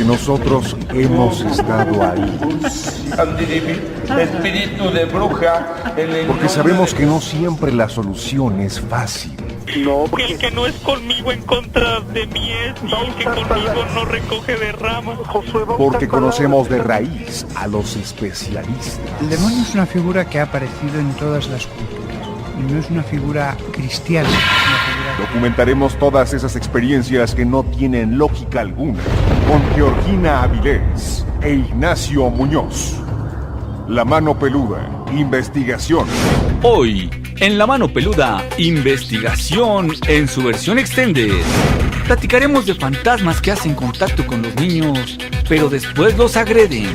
porque nosotros hemos estado ahí. Espíritu de bruja. Porque sabemos que no siempre la solución es fácil. No, El que no es conmigo en contra de mí es, y el que conmigo no recoge de ramas. Porque conocemos de raíz a los especialistas. El demonio es una figura que ha aparecido en todas las culturas y no es una figura cristiana, es una figura... Documentaremos todas esas experiencias que no tienen lógica alguna con Georgina Avilés e Ignacio Muñoz. La Mano Peluda, investigación. Hoy, en La Mano Peluda, investigación en su versión extended. Platicaremos de fantasmas que hacen contacto con los niños, pero después los agreden.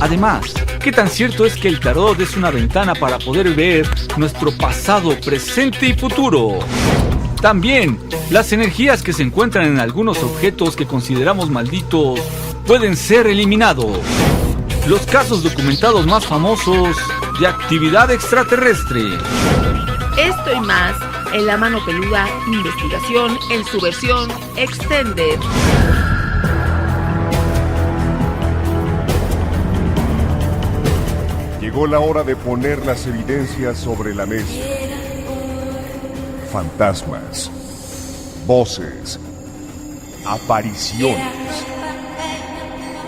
Además, ¿qué tan cierto es que el tarot es una ventana para poder ver nuestro pasado, presente y futuro? También, las energías que se encuentran en algunos objetos que consideramos malditos pueden ser eliminados. Los casos documentados más famosos de actividad extraterrestre. Esto y más en La Mano Peluda, investigación en su versión extended. Llegó la hora de poner las evidencias sobre la mesa. Fantasmas, voces, apariciones,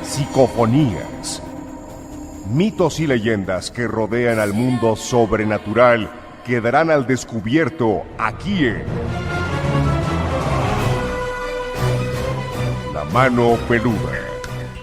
psicofonías, mitos y leyendas que rodean al mundo sobrenatural quedarán al descubierto aquí en La Mano Peluda,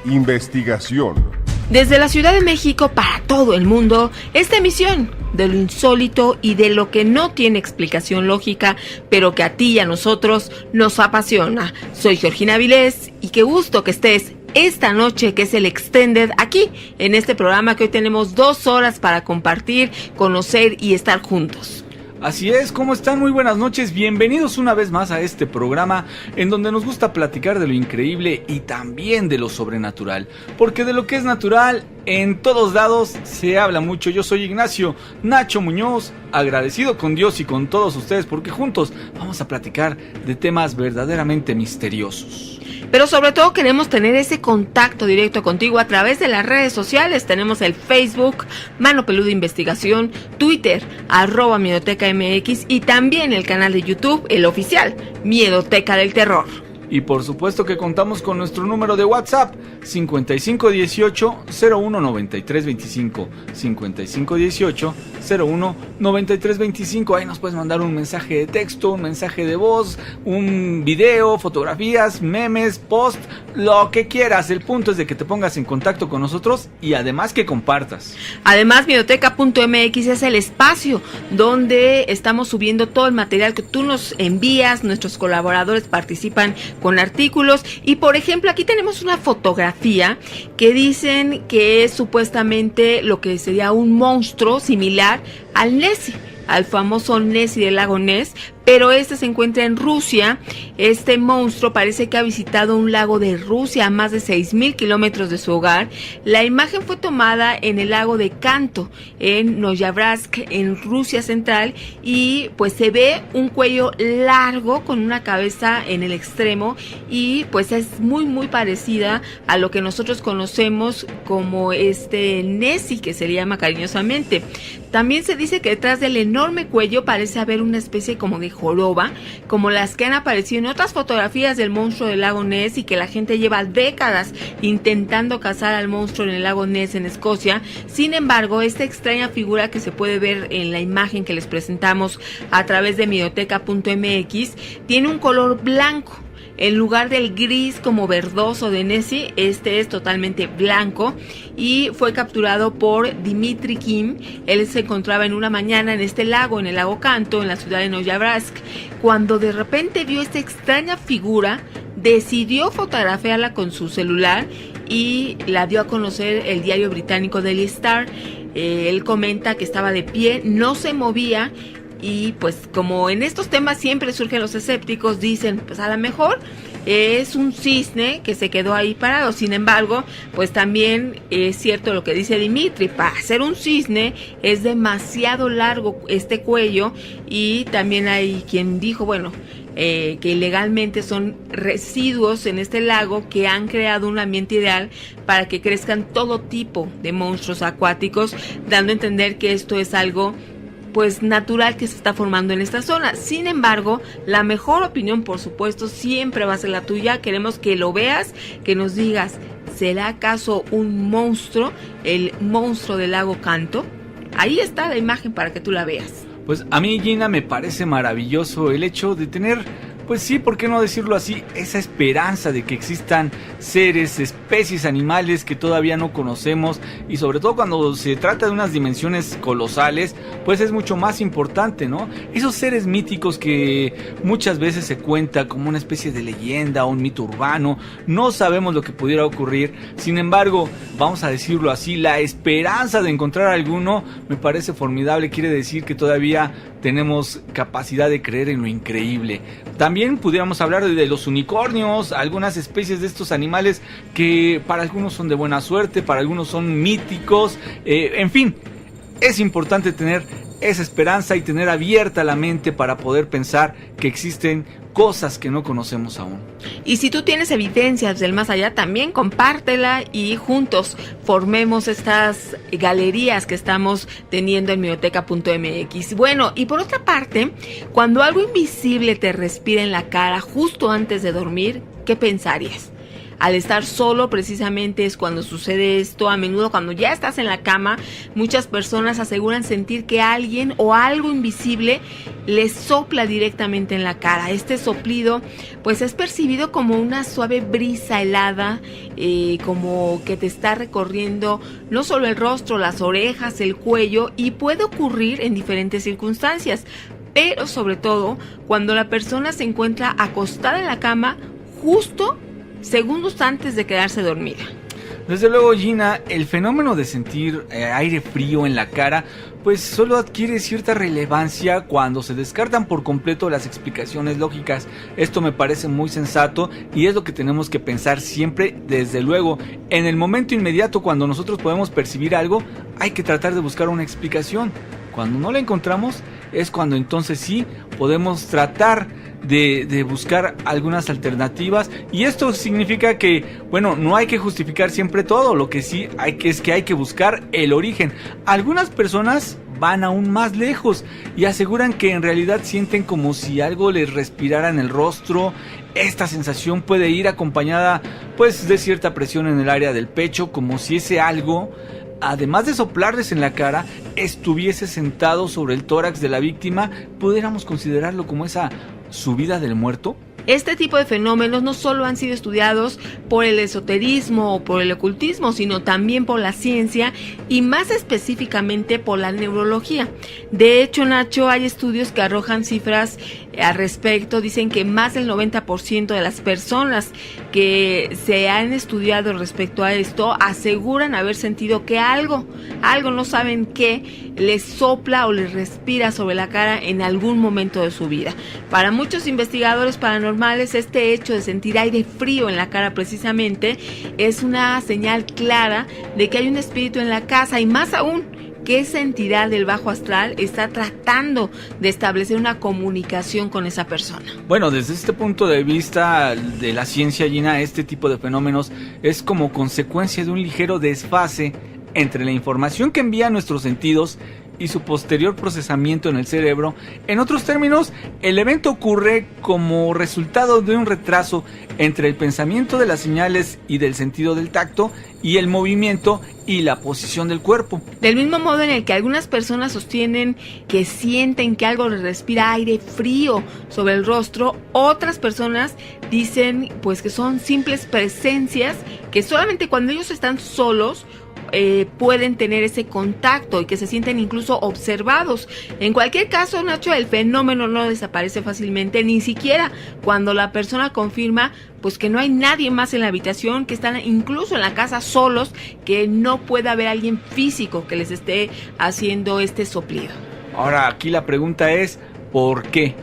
investigación. Desde la Ciudad de México para todo el mundo, esta emisión de lo insólito y de lo que no tiene explicación lógica, pero que a ti y a nosotros nos apasiona. Soy Georgina Avilés y qué gusto que estés esta noche, que es el Extended, aquí en este programa que hoy tenemos 2 horas para compartir, conocer y estar juntos. Así es, ¿cómo están? Muy buenas noches, bienvenidos una vez más a este programa en donde nos gusta platicar de lo increíble y también de lo sobrenatural, porque de lo que es natural en todos lados se habla mucho. Yo soy Ignacio Nacho Muñoz, agradecido con Dios y con todos ustedes porque juntos vamos a platicar de temas verdaderamente misteriosos. Pero sobre todo queremos tener ese contacto directo contigo a través de las redes sociales. Tenemos el Facebook, Mano Peluda Investigación, Twitter, @MiedotecaMX y también el canal de YouTube, el oficial, Miedoteca del Terror. Y por supuesto que contamos con nuestro número de WhatsApp 5518-019325 5518-019325. Ahí nos puedes mandar un mensaje de texto, un mensaje de voz, un video, fotografías, memes, post, lo que quieras. El punto es de que te pongas en contacto con nosotros y además que compartas. Además, miedoteca.mx es el espacio donde estamos subiendo todo el material que tú nos envías. Nuestros colaboradores participan con artículos y, por ejemplo, aquí tenemos una fotografía que dicen que es supuestamente lo que sería un monstruo similar al Nessie, al famoso Nessie del lago Ness, pero este se encuentra en Rusia. Este monstruo parece que ha visitado un lago de Rusia a más de 6,000 kilómetros de su hogar. La imagen fue tomada en el lago de Kanto, en Noyabratsk, en Rusia central, y pues se ve un cuello largo con una cabeza en el extremo y pues es muy muy parecida a lo que nosotros conocemos como este Nessie, que se le llama cariñosamente. También se dice que detrás del enorme cuello parece haber una especie como de joroba, como las que han aparecido en otras fotografías del monstruo del lago Ness, y que la gente lleva décadas intentando cazar al monstruo en el lago Ness en Escocia. Sin embargo, esta extraña figura que se puede ver en la imagen que les presentamos a través de miedoteca.mx tiene un color blanco. En lugar del gris como verdoso de Nessie, este es totalmente blanco y fue capturado por Dmitry Kim. Él se encontraba en una mañana en este lago, en el lago Kanto, en la ciudad de Noyabratsk, cuando de repente vio esta extraña figura, decidió fotografiarla con su celular y la dio a conocer el diario británico Daily Star. Él comenta que estaba de pie, no se movía. Y pues como en estos temas siempre surgen los escépticos, dicen, pues a lo mejor es un cisne que se quedó ahí parado. Sin embargo, pues también es cierto lo que dice Dimitri, para ser un cisne es demasiado largo este cuello, y también hay quien dijo, bueno, que ilegalmente son residuos en este lago que han creado un ambiente ideal para que crezcan todo tipo de monstruos acuáticos, dando a entender que esto es algo pues natural que se está formando en esta zona. Sin embargo, la mejor opinión, por supuesto, siempre va a ser la tuya. Queremos que lo veas, que nos digas, ¿será acaso un monstruo, el monstruo del lago Canto? Ahí está la imagen para que tú la veas. Pues a mí, Gina, me parece maravilloso el hecho de tener, pues sí, ¿por qué no decirlo así? Esa esperanza de que existan seres, especies, animales que todavía no conocemos, y sobre todo cuando se trata de unas dimensiones colosales, pues es mucho más importante, ¿no? Esos seres míticos que muchas veces se cuenta como una especie de leyenda o un mito urbano, no sabemos lo que pudiera ocurrir. Sin embargo, vamos a decirlo así, la esperanza de encontrar alguno me parece formidable. Quiere decir que todavía tenemos capacidad de creer en lo increíble. También pudiéramos hablar de los unicornios, algunas especies de estos animales que para algunos son de buena suerte, para algunos son míticos, en fin, es importante tener esa esperanza y tener abierta la mente para poder pensar que existen cosas que no conocemos aún. Y si tú tienes evidencias del más allá, también compártela y juntos formemos estas galerías que estamos teniendo en mioteca.mx. Bueno, y por otra parte, cuando algo invisible te respira en la cara justo antes de dormir, ¿qué pensarías? Al estar solo, precisamente es cuando sucede esto. A menudo cuando ya estás en la cama, muchas personas aseguran sentir que alguien o algo invisible les sopla directamente en la cara. Este soplido pues es percibido como una suave brisa helada, como que te está recorriendo no solo el rostro, las orejas, el cuello, y puede ocurrir en diferentes circunstancias, pero sobre todo cuando la persona se encuentra acostada en la cama justo segundos antes de quedarse dormida. Desde luego, Gina, el fenómeno de sentir aire frío en la cara pues solo adquiere cierta relevancia cuando se descartan por completo las explicaciones lógicas. Esto me parece muy sensato y es lo que tenemos que pensar siempre. Desde luego, en el momento inmediato cuando nosotros podemos percibir algo, hay que tratar de buscar una explicación. Cuando no la encontramos, es cuando entonces sí podemos tratar de buscar algunas alternativas, y esto significa que, bueno, no hay que justificar siempre todo, lo que sí hay que buscar el origen. Algunas personas van aún más lejos y aseguran que en realidad sienten como si algo les respirara en el rostro. Esta sensación puede ir acompañada pues de cierta presión en el área del pecho, como si ese algo, además de soplarles en la cara, estuviese sentado sobre el tórax de la víctima. ¿Pudiéramos considerarlo como esa subida del muerto? Este tipo de fenómenos no solo han sido estudiados por el esoterismo o por el ocultismo, sino también por la ciencia y más específicamente por la neurología. De hecho, Nacho, hay estudios que arrojan cifras al respecto. Dicen que más del 90% de las personas que se han estudiado respecto a esto aseguran haber sentido que algo, no saben qué, les sopla o les respira sobre la cara en algún momento de su vida. Para muchos investigadores paranormales, este hecho de sentir aire frío en la cara precisamente es una señal clara de que hay un espíritu en la casa, y más aún que esa entidad del bajo astral está tratando de establecer una comunicación con esa persona. Bueno, desde este punto de vista de la ciencia, Gina, este tipo de fenómenos es como consecuencia de un ligero desfase entre la información que envían nuestros sentidos y su posterior procesamiento en el cerebro. En otros términos, el evento ocurre como resultado de un retraso entre el pensamiento de las señales y del sentido del tacto y el movimiento y la posición del cuerpo. Del mismo modo en el que algunas personas sostienen que sienten que algo les respira aire frío sobre el rostro, otras personas dicen pues que son simples presencias que solamente cuando ellos están solos pueden tener ese contacto y que se sienten incluso observados. En cualquier caso, Nacho, el fenómeno no desaparece fácilmente, ni siquiera cuando la persona confirma pues que no hay nadie más en la habitación, que están incluso en la casa solos, que no puede haber alguien físico que les esté haciendo este soplido. Ahora, aquí la pregunta es, ¿por qué?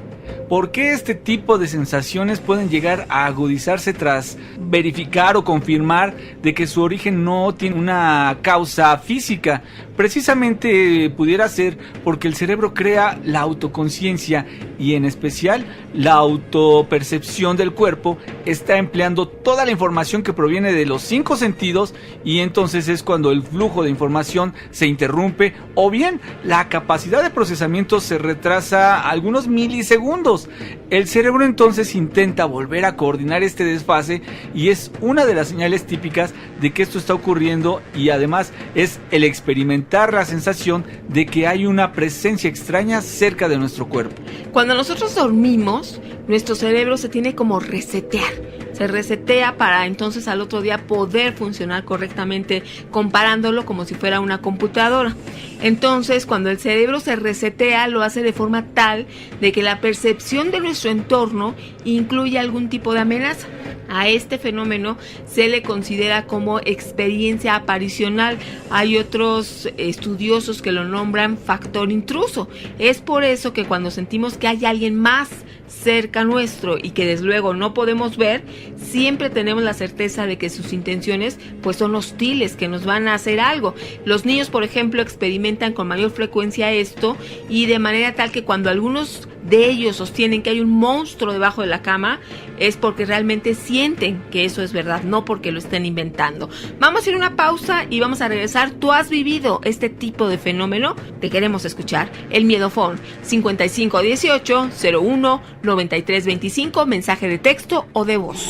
¿Por qué este tipo de sensaciones pueden llegar a agudizarse tras verificar o confirmar de que su origen no tiene una causa física? Precisamente pudiera ser porque el cerebro crea la autoconciencia y en especial la autopercepción del cuerpo está empleando toda la información que proviene de los 5 sentidos y entonces es cuando el flujo de información se interrumpe o bien la capacidad de procesamiento se retrasa algunos milisegundos. El cerebro entonces intenta volver a coordinar este desfase y es una de las señales típicas de que esto está ocurriendo y además es el experimentar la sensación de que hay una presencia extraña cerca de nuestro cuerpo. Cuando nosotros dormimos, nuestro cerebro se tiene como resetear. Se resetea para entonces al otro día poder funcionar correctamente, comparándolo como si fuera una computadora. Entonces, cuando el cerebro se resetea, lo hace de forma tal de que la percepción de nuestro entorno incluye algún tipo de amenaza. A este fenómeno se le considera como experiencia aparicional. Hay otros estudiosos que lo nombran factor intruso. Es por eso que cuando sentimos que hay alguien más cerca nuestro y que desde luego no podemos ver, siempre tenemos la certeza de que sus intenciones pues son hostiles, que nos van a hacer algo. Los niños, por ejemplo, experimentan con mayor frecuencia esto y de manera tal que cuando algunos de ellos sostienen que hay un monstruo debajo de la cama, es porque realmente sienten que eso es verdad, no porque lo estén inventando. Vamos a ir a una pausa y vamos a regresar. ¿Tú has vivido este tipo de fenómeno? Te queremos escuchar. El Miedofón 5518-01-9325, mensaje de texto o de voz.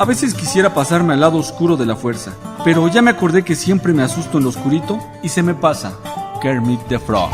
A veces quisiera pasarme al lado oscuro de la fuerza, pero ya me acordé que siempre me asusto en lo oscurito y se me pasa. Kermit the Frog.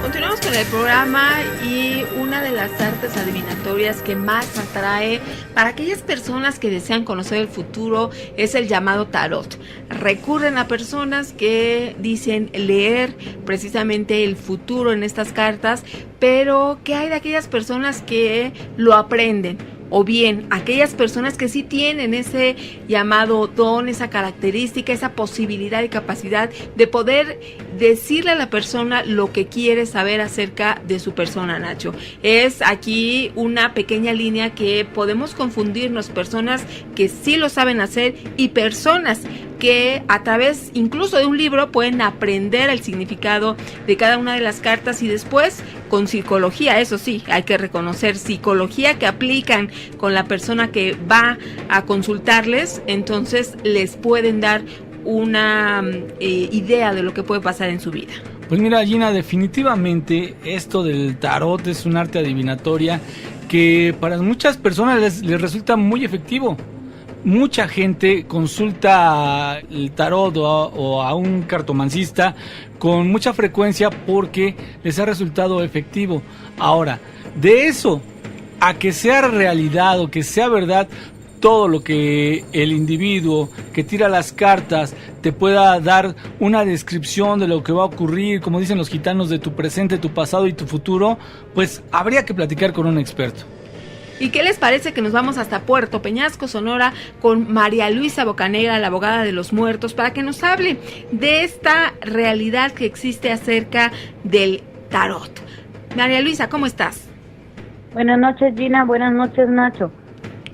Continuamos con el programa y una de las artes adivinatorias que más atrae para aquellas personas que desean conocer el futuro es el llamado tarot. Recurren a personas que dicen leer precisamente el futuro en estas cartas, pero ¿qué hay de aquellas personas que lo aprenden? O bien, aquellas personas que sí tienen ese llamado don, esa característica, esa posibilidad y capacidad de poder decirle a la persona lo que quiere saber acerca de su persona, Nacho. Es aquí una pequeña línea que podemos confundirnos, personas que sí lo saben hacer y personas que a través incluso de un libro pueden aprender el significado de cada una de las cartas y después con psicología, eso sí, hay que reconocer psicología que aplican con la persona que va a consultarles, entonces les pueden dar una idea de lo que puede pasar en su vida. Pues mira, Gina, definitivamente esto del tarot es un arte adivinatoria que para muchas personas les resulta muy efectivo. Mucha gente consulta el tarot o a un cartomancista con mucha frecuencia porque les ha resultado efectivo. Ahora, de eso a que sea realidad o que sea verdad todo lo que el individuo que tira las cartas te pueda dar una descripción de lo que va a ocurrir, como dicen los gitanos, de tu presente, tu pasado y tu futuro, pues habría que platicar con un experto. ¿Y qué les parece que nos vamos hasta Puerto Peñasco, Sonora, con María Luisa Bocanegra, la abogada de los muertos, para que nos hable de esta realidad que existe acerca del tarot? María Luisa, ¿cómo estás? Buenas noches, Gina. Buenas noches, Nacho.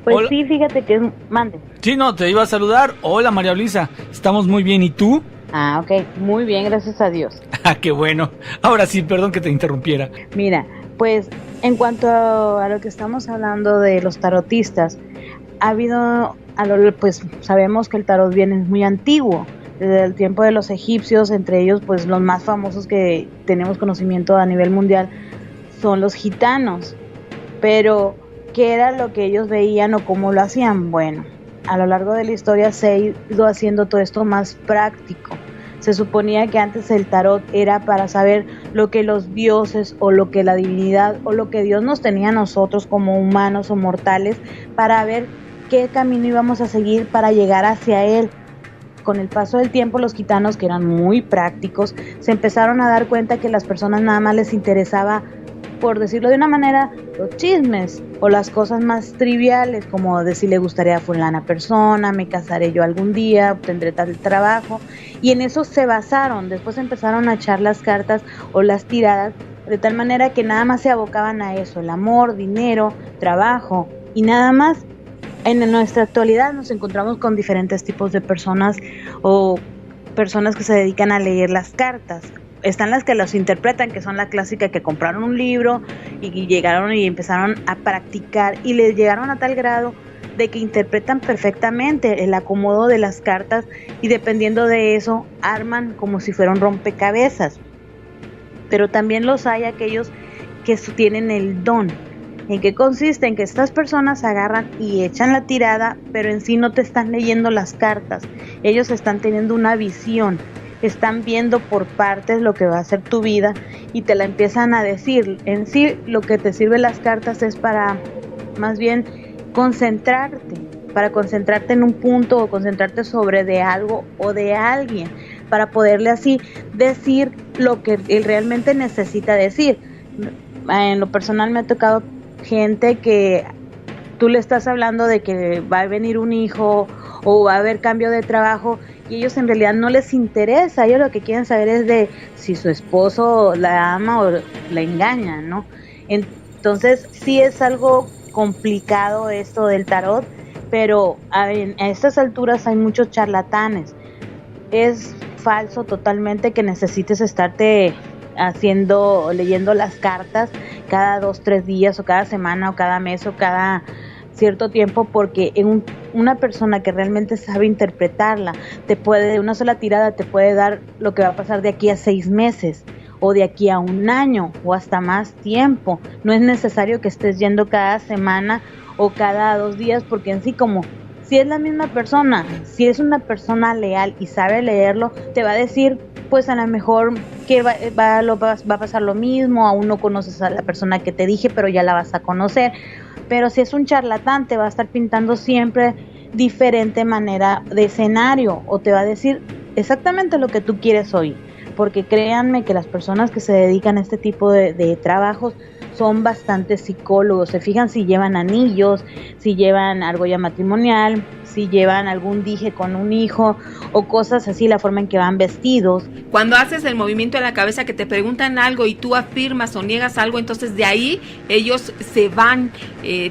Pues hola. Sí, fíjate que mande. Sí, no, te iba a saludar. Hola, María Luisa. Estamos muy bien. ¿Y tú? Ah, ok. Muy bien, gracias a Dios. Ah, qué bueno. Ahora sí, perdón que te interrumpiera. Mira, pues en cuanto a lo que estamos hablando de los tarotistas, ha habido, pues sabemos que el tarot viene muy antiguo, desde el tiempo de los egipcios, entre ellos pues los más famosos que tenemos conocimiento a nivel mundial son los gitanos. Pero, ¿qué era lo que ellos veían o cómo lo hacían? Bueno, a lo largo de la historia se ha ido haciendo todo esto más práctico. Se suponía que antes el tarot era para saber lo que los dioses o lo que la divinidad o lo que Dios nos tenía a nosotros como humanos o mortales para ver qué camino íbamos a seguir para llegar hacia Él. Con el paso del tiempo, los gitanos, que eran muy prácticos, se empezaron a dar cuenta que a las personas nada más les interesaba por decirlo de una manera, los chismes o las cosas más triviales, como de si le gustaría a fulana persona, me casaré yo algún día, tendré tal trabajo, y en eso se basaron. Después empezaron a echar las cartas o las tiradas de tal manera que nada más se abocaban a eso, el amor, dinero, trabajo y nada más. En nuestra actualidad nos encontramos con diferentes tipos de personas o personas que se dedican a leer las cartas. Están las que los interpretan, que son la clásica, que compraron un libro y llegaron y empezaron a practicar y les llegaron a tal grado de que interpretan perfectamente el acomodo de las cartas y dependiendo de eso arman como si fuera un rompecabezas. Pero también los hay aquellos que tienen el don. ¿En qué consiste? En que estas personas agarran y echan la tirada, pero en sí no te están leyendo las cartas. Ellos están teniendo una visión, están viendo por partes lo que va a ser tu vida y te la empiezan a decir. En sí lo que te sirven las cartas es para más bien concentrarte, para concentrarte en un punto o concentrarte sobre de algo o de alguien, para poderle así decir lo que él realmente necesita decir. En lo personal me ha tocado gente que tú le estás hablando de que va a venir un hijo o va a haber cambio de trabajo y ellos en realidad no les interesa. Ellos lo que quieren saber es de si su esposo la ama o la engaña, ¿no? Entonces sí es algo complicado esto del tarot, pero a estas alturas hay muchos charlatanes. Es falso totalmente que necesites estarte leyendo las cartas cada 2-3 días o cada semana o cada mes o cada cierto tiempo, porque una persona que realmente sabe interpretarla de una sola tirada te puede dar lo que va a pasar de aquí a 6 meses o de aquí a 1 año o hasta más tiempo. No es necesario que estés yendo cada semana o cada 2 días, porque en sí, como si es la misma persona, si es una persona leal y sabe leerlo, te va a decir pues a lo mejor que va a pasar lo mismo. Aún no conoces a la persona que te dije, pero ya la vas a conocer. Pero si es un charlatán, te va a estar pintando siempre diferente manera de escenario, o te va a decir exactamente lo que tú quieres oír, porque créanme que las personas que se dedican a este tipo de trabajos son bastante psicólogos. Se fijan si llevan anillos, si llevan argolla matrimonial, si llevan algún dije con un hijo o cosas así, la forma en que van vestidos. Cuando haces el movimiento de la cabeza que te preguntan algo y tú afirmas o niegas algo, entonces de ahí ellos se van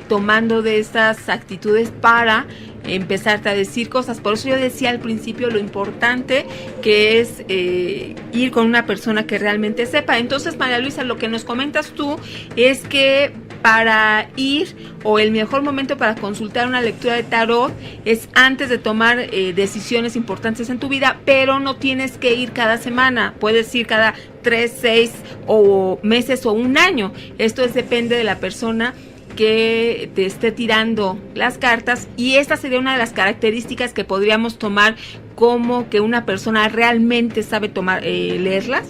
tomando de estas actitudes para empezarte a decir cosas. Por eso yo decía al principio lo importante que es ir con una persona que realmente sepa. Entonces, María Luisa, lo que nos comentas tú es que para ir, o el mejor momento para consultar una lectura de tarot es antes de tomar decisiones importantes en tu vida, pero no tienes que ir cada semana, puedes ir cada 3, 6 o meses o 1 año. Esto depende de la persona que te esté tirando las cartas, y esta sería una de las características que podríamos tomar como que una persona realmente sabe leerlas.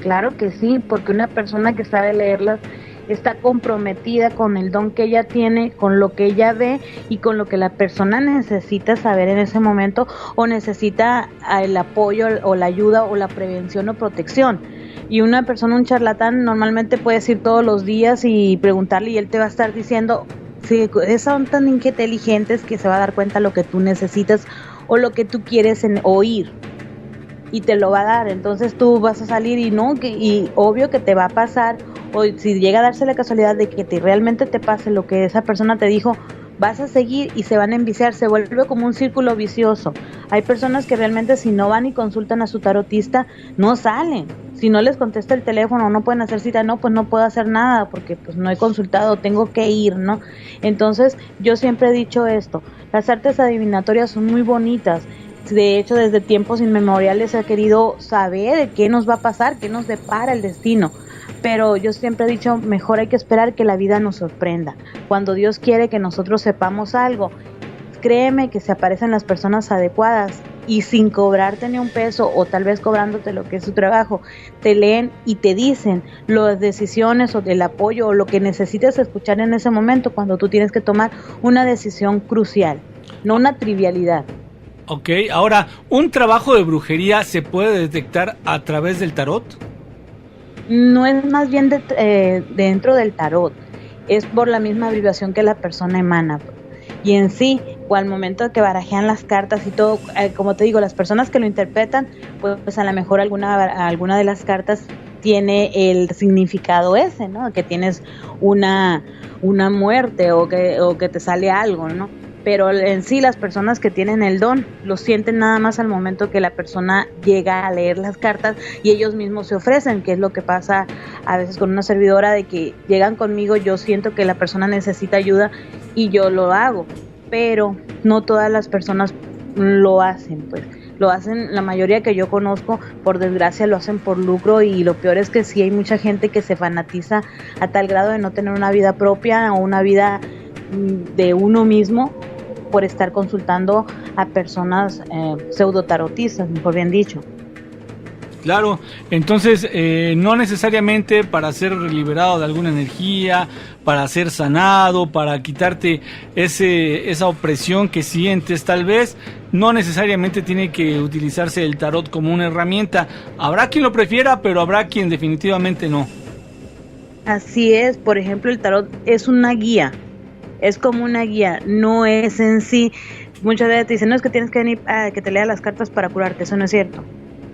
Claro que sí, porque una persona que sabe leerlas está comprometida con el don que ella tiene, con lo que ella ve y con lo que la persona necesita saber en ese momento, o necesita el apoyo o la ayuda o la prevención o protección. Y una persona, un charlatán, normalmente puedes ir todos los días y preguntarle, y él te va a estar diciendo, sí, son tan inteligentes que se va a dar cuenta lo que tú necesitas o lo que tú quieres oír, y te lo va a dar. Entonces tú vas a salir y obvio que te va a pasar, o si llega a darse la casualidad de que realmente te pase lo que esa persona te dijo, vas a seguir y se van a enviciar, se vuelve como un círculo vicioso. Hay personas que realmente si no van y consultan a su tarotista, no salen. Si no les contesta el teléfono, no pueden hacer cita, pues no puedo hacer nada porque pues no he consultado, tengo que ir, ¿no? Entonces yo siempre he dicho esto, las artes adivinatorias son muy bonitas. De hecho, desde tiempos inmemoriales se ha querido saber qué nos va a pasar, qué nos depara el destino. Pero yo siempre he dicho, mejor hay que esperar que la vida nos sorprenda. Cuando Dios quiere que nosotros sepamos algo, créeme que se aparecen las personas adecuadas y sin cobrarte ni un peso, o tal vez cobrándote lo que es su trabajo, te leen y te dicen las decisiones o el apoyo o lo que necesitas escuchar en ese momento cuando tú tienes que tomar una decisión crucial, no una trivialidad. Ok, ahora, ¿un trabajo de brujería se puede detectar a través del tarot? no es más bien dentro del tarot, es por la misma vibración que la persona emana. Y en sí, o al momento de que barajean las cartas y todo, como te digo, las personas que lo interpretan, pues a lo mejor alguna de las cartas tiene el significado ese, ¿no? Que tienes una muerte o que te sale algo, ¿no? Pero en sí las personas que tienen el don lo sienten nada más al momento que la persona llega a leer las cartas y ellos mismos se ofrecen, que es lo que pasa a veces con una servidora, de que llegan conmigo, yo siento que la persona necesita ayuda y yo lo hago, pero no todas las personas lo hacen, pues lo hacen, la mayoría que yo conozco, por desgracia lo hacen por lucro, y lo peor es que sí hay mucha gente que se fanatiza a tal grado de no tener una vida propia o una vida de uno mismo por estar consultando a personas pseudotarotistas, mejor bien dicho. Claro, entonces no necesariamente para ser liberado de alguna energía, para ser sanado, para quitarte esa opresión que sientes tal vez, no necesariamente tiene que utilizarse el tarot como una herramienta. Habrá quien lo prefiera, pero habrá quien definitivamente no. Así es, por ejemplo, el tarot es una guía, es como una guía, no es en sí. Muchas veces te dicen, no, es que tienes que venir a que te lea las cartas para curarte, eso no es cierto.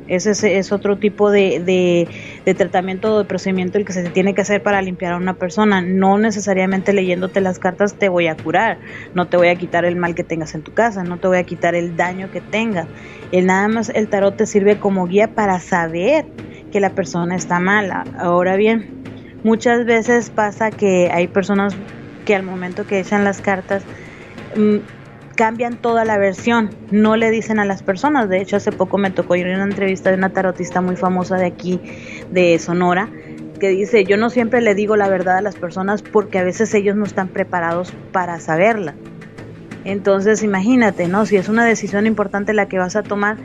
Ese es otro tipo de tratamiento o de procedimiento el que se tiene que hacer para limpiar a una persona. No necesariamente leyéndote las cartas te voy a curar, no te voy a quitar el mal que tengas en tu casa, no te voy a quitar el daño que tengas. Nada más el tarot te sirve como guía para saber que la persona está mala. Ahora bien, muchas veces pasa que hay personas que al momento que echan las cartas cambian toda la versión, no le dicen a las personas. De hecho, hace poco me tocó ir a una entrevista de una tarotista muy famosa de aquí, de Sonora, que dice, yo no siempre le digo la verdad a las personas porque a veces ellos no están preparados para saberla. Entonces, imagínate, ¿no? Si es una decisión importante la que vas a tomar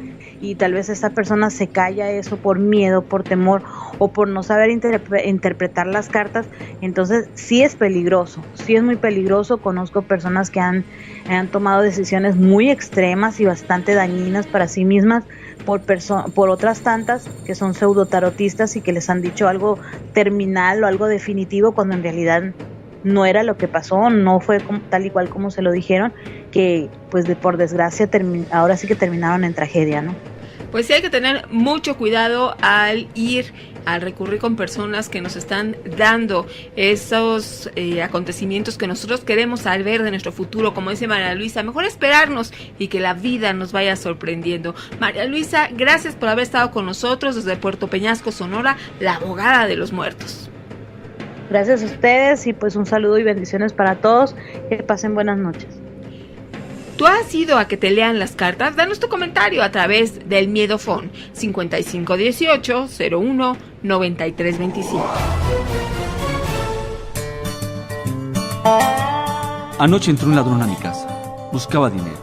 y tal vez esta persona se calla eso por miedo, por temor o por no saber interpretar las cartas, entonces sí es peligroso, sí es muy peligroso. Conozco personas que han tomado decisiones muy extremas y bastante dañinas para sí mismas por otras tantas que son pseudotarotistas y que les han dicho algo terminal o algo definitivo cuando en realidad no era lo que pasó, no fue tal y cual como se lo dijeron, que pues por desgracia ahora sí que terminaron en tragedia, ¿no? Pues sí, hay que tener mucho cuidado al recurrir con personas que nos están dando esos acontecimientos que nosotros queremos saber de nuestro futuro. Como dice María Luisa, mejor esperarnos y que la vida nos vaya sorprendiendo. María Luisa, gracias por haber estado con nosotros desde Puerto Peñasco, Sonora, la abogada de los muertos. Gracias a ustedes y pues un saludo y bendiciones para todos, que pasen buenas noches. ¿Tú has ido a que te lean las cartas? Danos tu comentario a través del Miedofón 5518-01-9325. Anoche entró un ladrón a mi casa. Buscaba dinero.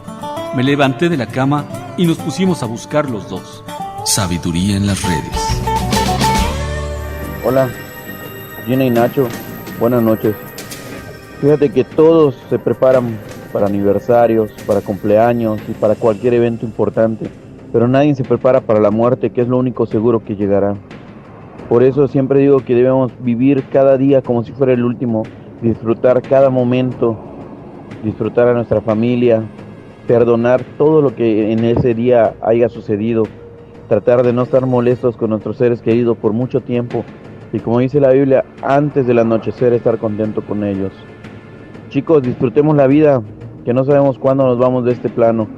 Me levanté de la cama y nos pusimos a buscar los dos. Sabiduría en las redes. Hola, Gina y Nacho, buenas noches. Fíjate que todos se preparan para aniversarios, para cumpleaños y para cualquier evento importante, pero nadie se prepara para la muerte, que es lo único seguro que llegará. Por eso siempre digo que debemos vivir cada día como si fuera el último, disfrutar cada momento, disfrutar a nuestra familia, perdonar todo lo que en ese día haya sucedido, tratar de no estar molestos con nuestros seres queridos por mucho tiempo y, como dice la Biblia, antes del anochecer estar contento con ellos. Chicos, disfrutemos la vida, que no sabemos cuándo nos vamos de este plano.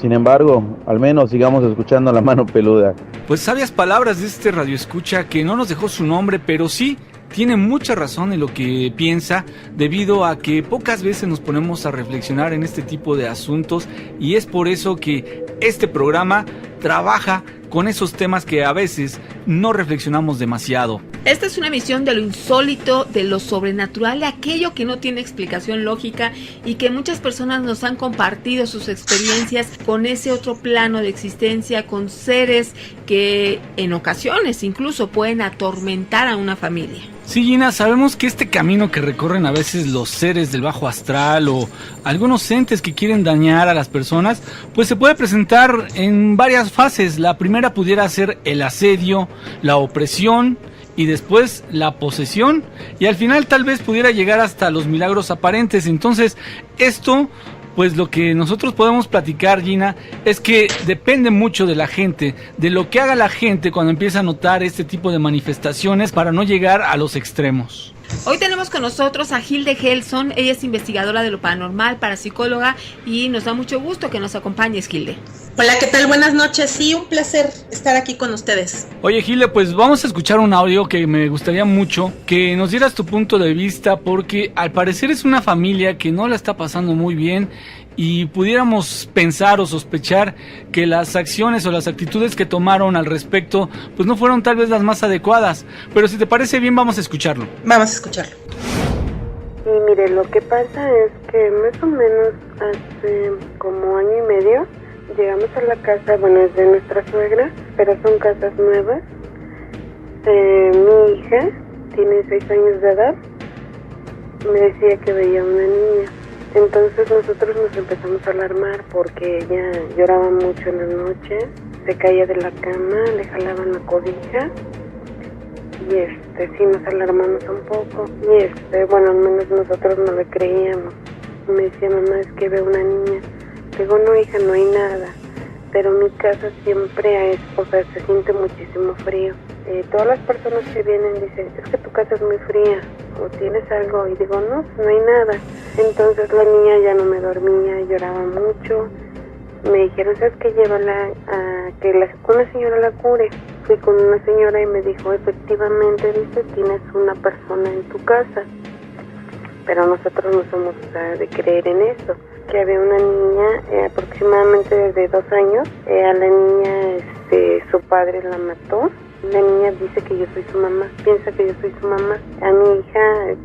Sin embargo, al menos sigamos escuchando a La Mano Peluda. Pues sabias palabras de este radioescucha que no nos dejó su nombre, pero sí tiene mucha razón en lo que piensa, debido a que pocas veces nos ponemos a reflexionar en este tipo de asuntos, y es por eso que este programa trabaja con esos temas que a veces no reflexionamos demasiado. Esta es una emisión de lo insólito, de lo sobrenatural, de aquello que no tiene explicación lógica y que muchas personas nos han compartido sus experiencias con ese otro plano de existencia, con seres que en ocasiones incluso pueden atormentar a una familia. Sí, Gina, sabemos que este camino que recorren a veces los seres del bajo astral o algunos entes que quieren dañar a las personas, pues se puede presentar en varias fases. La primera pudiera ser el asedio, la opresión y después la posesión, y al final tal vez pudiera llegar hasta los milagros aparentes. Entonces, esto, pues lo que nosotros podemos platicar, Gina, es que depende mucho de la gente, de lo que haga la gente cuando empieza a notar este tipo de manifestaciones para no llegar a los extremos. Hoy tenemos con nosotros a Hilde Gelson. Ella es investigadora de lo paranormal, parapsicóloga, y nos da mucho gusto que nos acompañes, Hilde. Hola, ¿qué tal? Buenas noches. Sí, un placer estar aquí con ustedes. Oye, Hilde, pues vamos a escuchar un audio que me gustaría mucho que nos dieras tu punto de vista, porque al parecer es una familia que no la está pasando muy bien y pudiéramos pensar o sospechar que las acciones o las actitudes que tomaron al respecto pues no fueron tal vez las más adecuadas. Pero si te parece bien, vamos a escucharlo. Vamos a escucharlo. Sí, mire, lo que pasa es que más o menos hace como año y medio llegamos a la casa, bueno, es de nuestra suegra, pero son casas nuevas. Mi hija tiene 6 años de edad, me decía que veía una niña. Entonces nosotros nos empezamos a alarmar porque ella lloraba mucho en la noche, se caía de la cama, le jalaban la cobija y sí nos alarmamos un poco y bueno, al menos nosotros no le creíamos. Me decía, mamá, es que veo una niña. Digo, no, hija, no hay nada, pero mi casa siempre se siente muchísimo frío. Todas las personas que vienen dicen, es que tu casa es muy fría, o tienes algo, y digo, no, no hay nada. Entonces la niña ya no me dormía, lloraba mucho. Me dijeron, ¿sabes qué? Llévala a que una señora la cure. Fui con una señora y me dijo, efectivamente, dice, tienes una persona en tu casa. Pero nosotros no somos de creer en eso. Que había una niña aproximadamente de 2 años. A la niña su padre la mató. La niña dice que yo soy su mamá, piensa que yo soy su mamá. A mi hija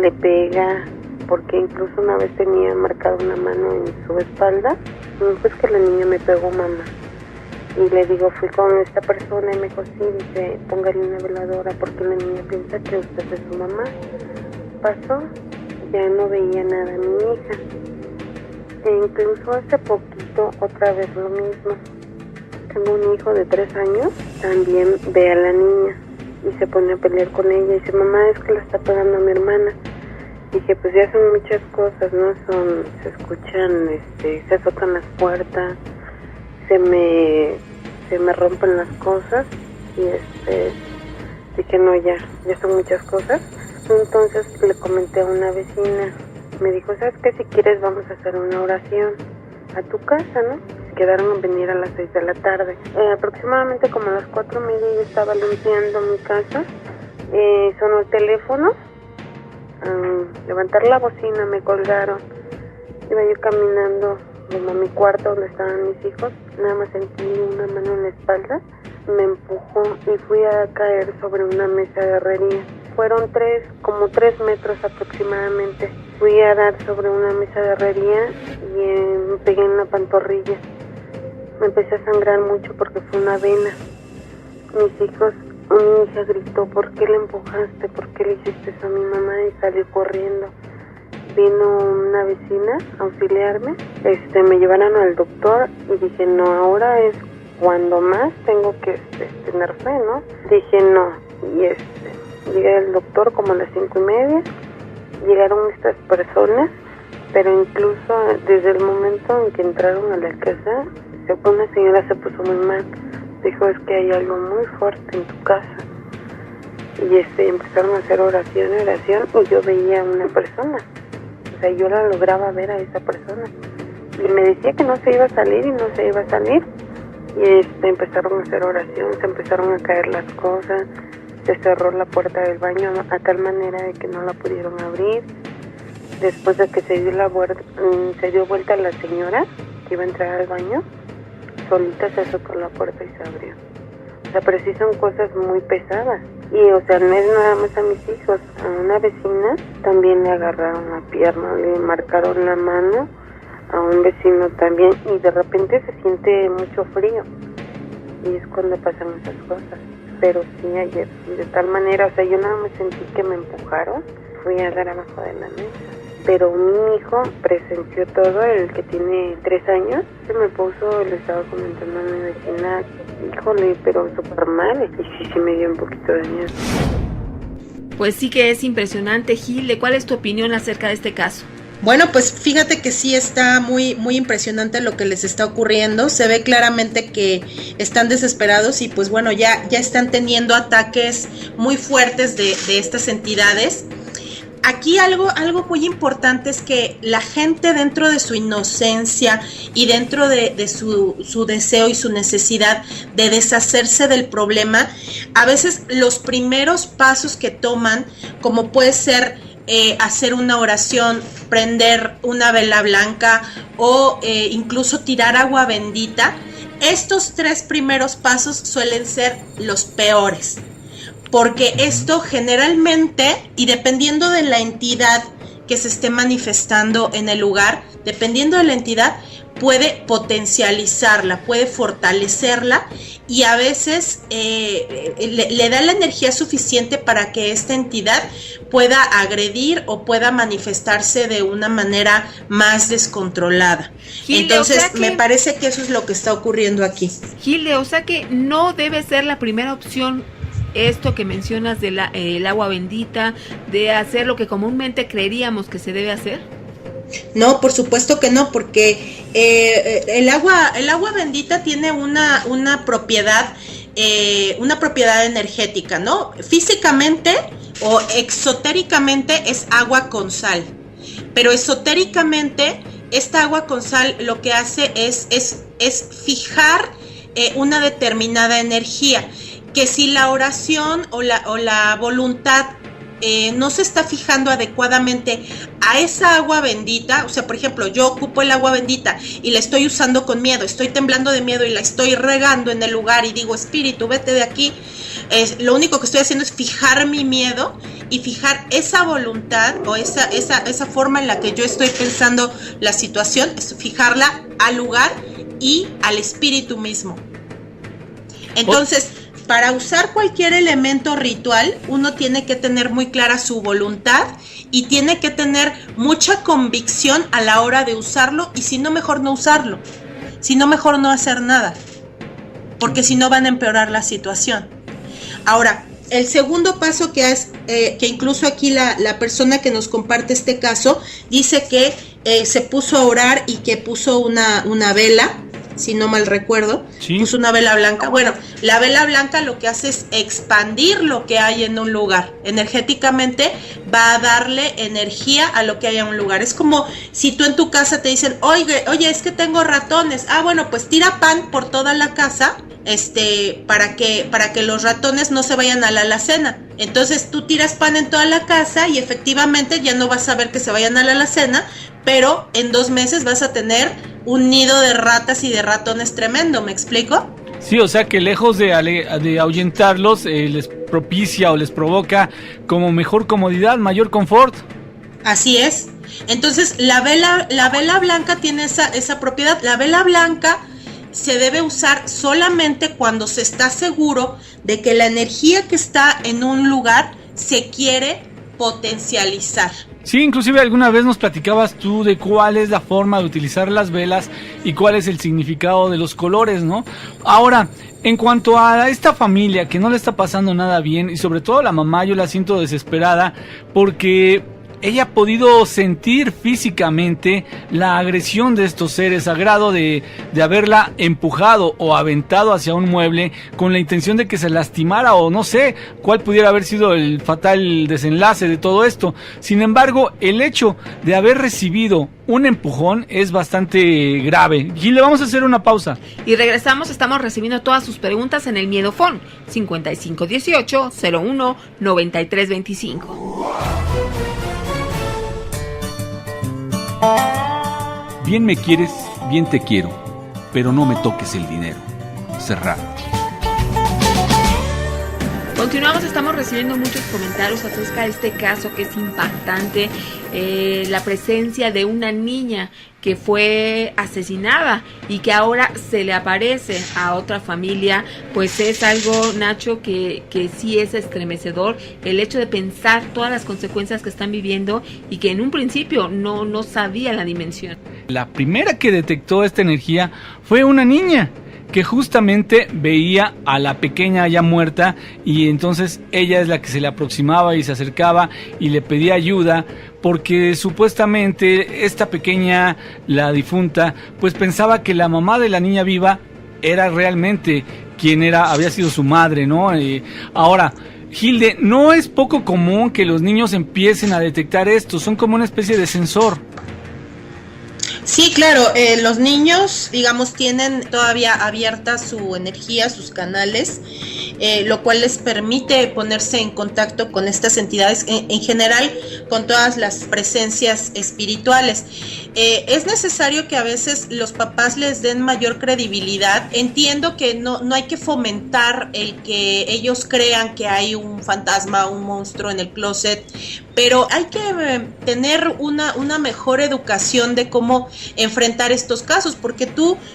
le pega, porque incluso una vez tenía marcada una mano en su espalda. Pues que la niña me pegó, mamá. Y le digo, fui con esta persona y me dijo, sí, dice, póngale una veladora porque la niña piensa que usted es su mamá. Pasó, ya no veía nada a mi hija. E incluso hace poquito otra vez lo mismo. Tengo un hijo de 3 años, también ve a la niña y se pone a pelear con ella y dice, mamá, es que la está pegando a mi hermana. Dije, pues ya son muchas cosas, ¿no? Se escuchan, se azotan las puertas, se me rompen las cosas y dije, no, ya son muchas cosas. Entonces le comenté a una vecina, me dijo, ¿sabes qué? Si quieres vamos a hacer una oración a tu casa, ¿no? Quedaron en venir a las 6 de la tarde. Aproximadamente como a las 4:30 yo estaba limpiando mi casa, sonó el teléfono, levantar la bocina, me colgaron. Iba yo caminando a mi cuarto donde estaban mis hijos, nada más sentí una mano en la espalda, me empujó y fui a caer sobre una mesa de herrería. Fueron como 3 metros aproximadamente. Fui a dar sobre una mesa de herrería y me pegué en la pantorrilla. Me empecé a sangrar mucho porque fue una vena. Mis hijos, mi hija gritó, ¿por qué le empujaste? ¿Por qué le hiciste eso a mi mamá? Y salió corriendo. Vino una vecina a auxiliarme. Me llevaron al doctor y dije, no, ahora es cuando más tengo que tener fe, ¿no? Dije, no. Y llegué al doctor como a las 5:30. Llegaron estas personas, pero incluso desde el momento en que entraron a la casa, una señora se puso muy mal. Dijo, es que hay algo muy fuerte en tu casa. Y empezaron a hacer oración, y yo veía a una persona. O sea, yo la lograba ver a esa persona. Y me decía que no se iba a salir y no se iba a salir. Y empezaron a hacer oración, se empezaron a caer las cosas. Se cerró la puerta del baño a tal manera de que no la pudieron abrir. Después de que se dio vuelta la señora que iba a entrar al baño, solita se azotó la puerta y se abrió. O sea, pero sí son cosas muy pesadas. Y, o sea, no es nada más a mis hijos. A una vecina también le agarraron la pierna, le marcaron la mano. A un vecino también. Y de repente se siente mucho frío. Y es cuando pasan esas cosas. Pero sí, ayer, de tal manera, o sea, yo nada más sentí que me empujaron. Fui a dar abajo de la mesa. Pero mi hijo presenció todo, el que tiene 3 años, se me puso, le estaba comentando a mi vecina, híjole, pero súper mal. Y sí me dio un poquito de miedo. Pues sí que es impresionante, Gilde. ¿Cuál es tu opinión acerca de este caso? Bueno, pues fíjate que sí está muy impresionante lo que les está ocurriendo. Se ve claramente que están desesperados y pues bueno, ya están teniendo ataques muy fuertes de estas entidades. Aquí algo muy importante es que la gente, dentro de su inocencia y dentro de su deseo y su necesidad de deshacerse del problema, a veces los primeros pasos que toman, como puede ser hacer una oración, prender una vela blanca o incluso tirar agua bendita, estos 3 primeros pasos suelen ser los peores, porque esto generalmente, y dependiendo de la entidad que se esté manifestando en el lugar, dependiendo de la entidad, puede potencializarla, puede fortalecerla, y a veces le da la energía suficiente para que esta entidad pueda agredir o pueda manifestarse de una manera más descontrolada. Gilde, entonces, o sea que, me parece que eso es lo que está ocurriendo aquí. Gilde, o sea que no debe ser la primera opción esto que mencionas de el agua bendita, de hacer lo que comúnmente creeríamos que se debe hacer. No, por supuesto que no, porque el agua bendita tiene una propiedad energética, ¿no? Físicamente o exotéricamente es agua con sal, pero esotéricamente esta agua con sal lo que hace es fijar una determinada energía, que si la oración o la voluntad no se está fijando adecuadamente a esa agua bendita, o sea, por ejemplo, yo ocupo el agua bendita y la estoy usando con miedo, estoy temblando de miedo y la estoy regando en el lugar y digo, espíritu, vete de aquí, lo único que estoy haciendo es fijar mi miedo y fijar esa voluntad o esa forma en la que yo estoy pensando la situación, es fijarla al lugar y al espíritu mismo. Entonces, para usar cualquier elemento ritual, uno tiene que tener muy clara su voluntad y tiene que tener mucha convicción a la hora de usarlo, y si no, mejor no usarlo, si no, mejor no hacer nada, porque si no van a empeorar la situación. Ahora, el segundo paso que es, que incluso aquí la persona que nos comparte este caso dice que se puso a orar y que puso una vela, si no mal recuerdo, ¿sí? Puso una vela blanca. Bueno, la vela blanca lo que hace es expandir lo que hay en un lugar. Energéticamente va a darle energía a lo que hay en un lugar. Es como si tú en tu casa te dicen, oye, es que tengo ratones. Ah, bueno, pues tira pan por toda la casa, para que los ratones no se vayan a la alacena. Entonces tú tiras pan en toda la casa y efectivamente ya no vas a ver que se vayan a la alacena, pero en 2 meses vas a tener un nido de ratas y de ratones tremendo, ¿me explico? Sí, o sea que lejos de ahuyentarlos, les propicia o les provoca como mejor comodidad, mayor confort. Así es. Entonces la vela blanca tiene esa propiedad. La vela blanca se debe usar solamente cuando se está seguro de que la energía que está en un lugar se quiere potencializar. Sí, inclusive alguna vez nos platicabas tú de cuál es la forma de utilizar las velas y cuál es el significado de los colores, ¿no? Ahora, en cuanto a esta familia que no le está pasando nada bien, y sobre todo la mamá, yo la siento desesperada porque ella ha podido sentir físicamente la agresión de estos seres, a grado de haberla empujado o aventado hacia un mueble con la intención de que se lastimara, o no sé cuál pudiera haber sido el fatal desenlace de todo esto. Sin embargo, el hecho de haber recibido un empujón es bastante grave. Y le vamos a hacer una pausa. Y regresamos, estamos recibiendo todas sus preguntas en el Miedofón 5518-01-9325. Bien me quieres, bien te quiero, pero no me toques el dinero. Serrat. Continuamos, estamos recibiendo muchos comentarios acerca de este caso que es impactante, la presencia de una niña que fue asesinada y que ahora se le aparece a otra familia. Pues es algo, Nacho, que sí es estremecedor, el hecho de pensar todas las consecuencias que están viviendo y que en un principio no sabía la dimensión. La primera que detectó esta energía fue una niña. que justamente veía a la pequeña ya muerta y entonces ella es la que se le aproximaba y se acercaba y le pedía ayuda porque supuestamente esta pequeña, la difunta, pues pensaba que la mamá de la niña viva era realmente quien había sido su madre, ¿no? Ahora, Hilde, no es poco común que los niños empiecen a detectar esto, son como una especie de sensor. Sí, claro, los niños, digamos, tienen todavía abierta su energía, sus canales, lo cual les permite ponerse en contacto con estas entidades, en general con todas las presencias espirituales. Es necesario que a veces los papás les den mayor credibilidad. Entiendo que no hay que fomentar el que ellos crean que hay un fantasma, un monstruo en el closet, pero hay que tener una mejor educación de cómo enfrentar estos casos, porque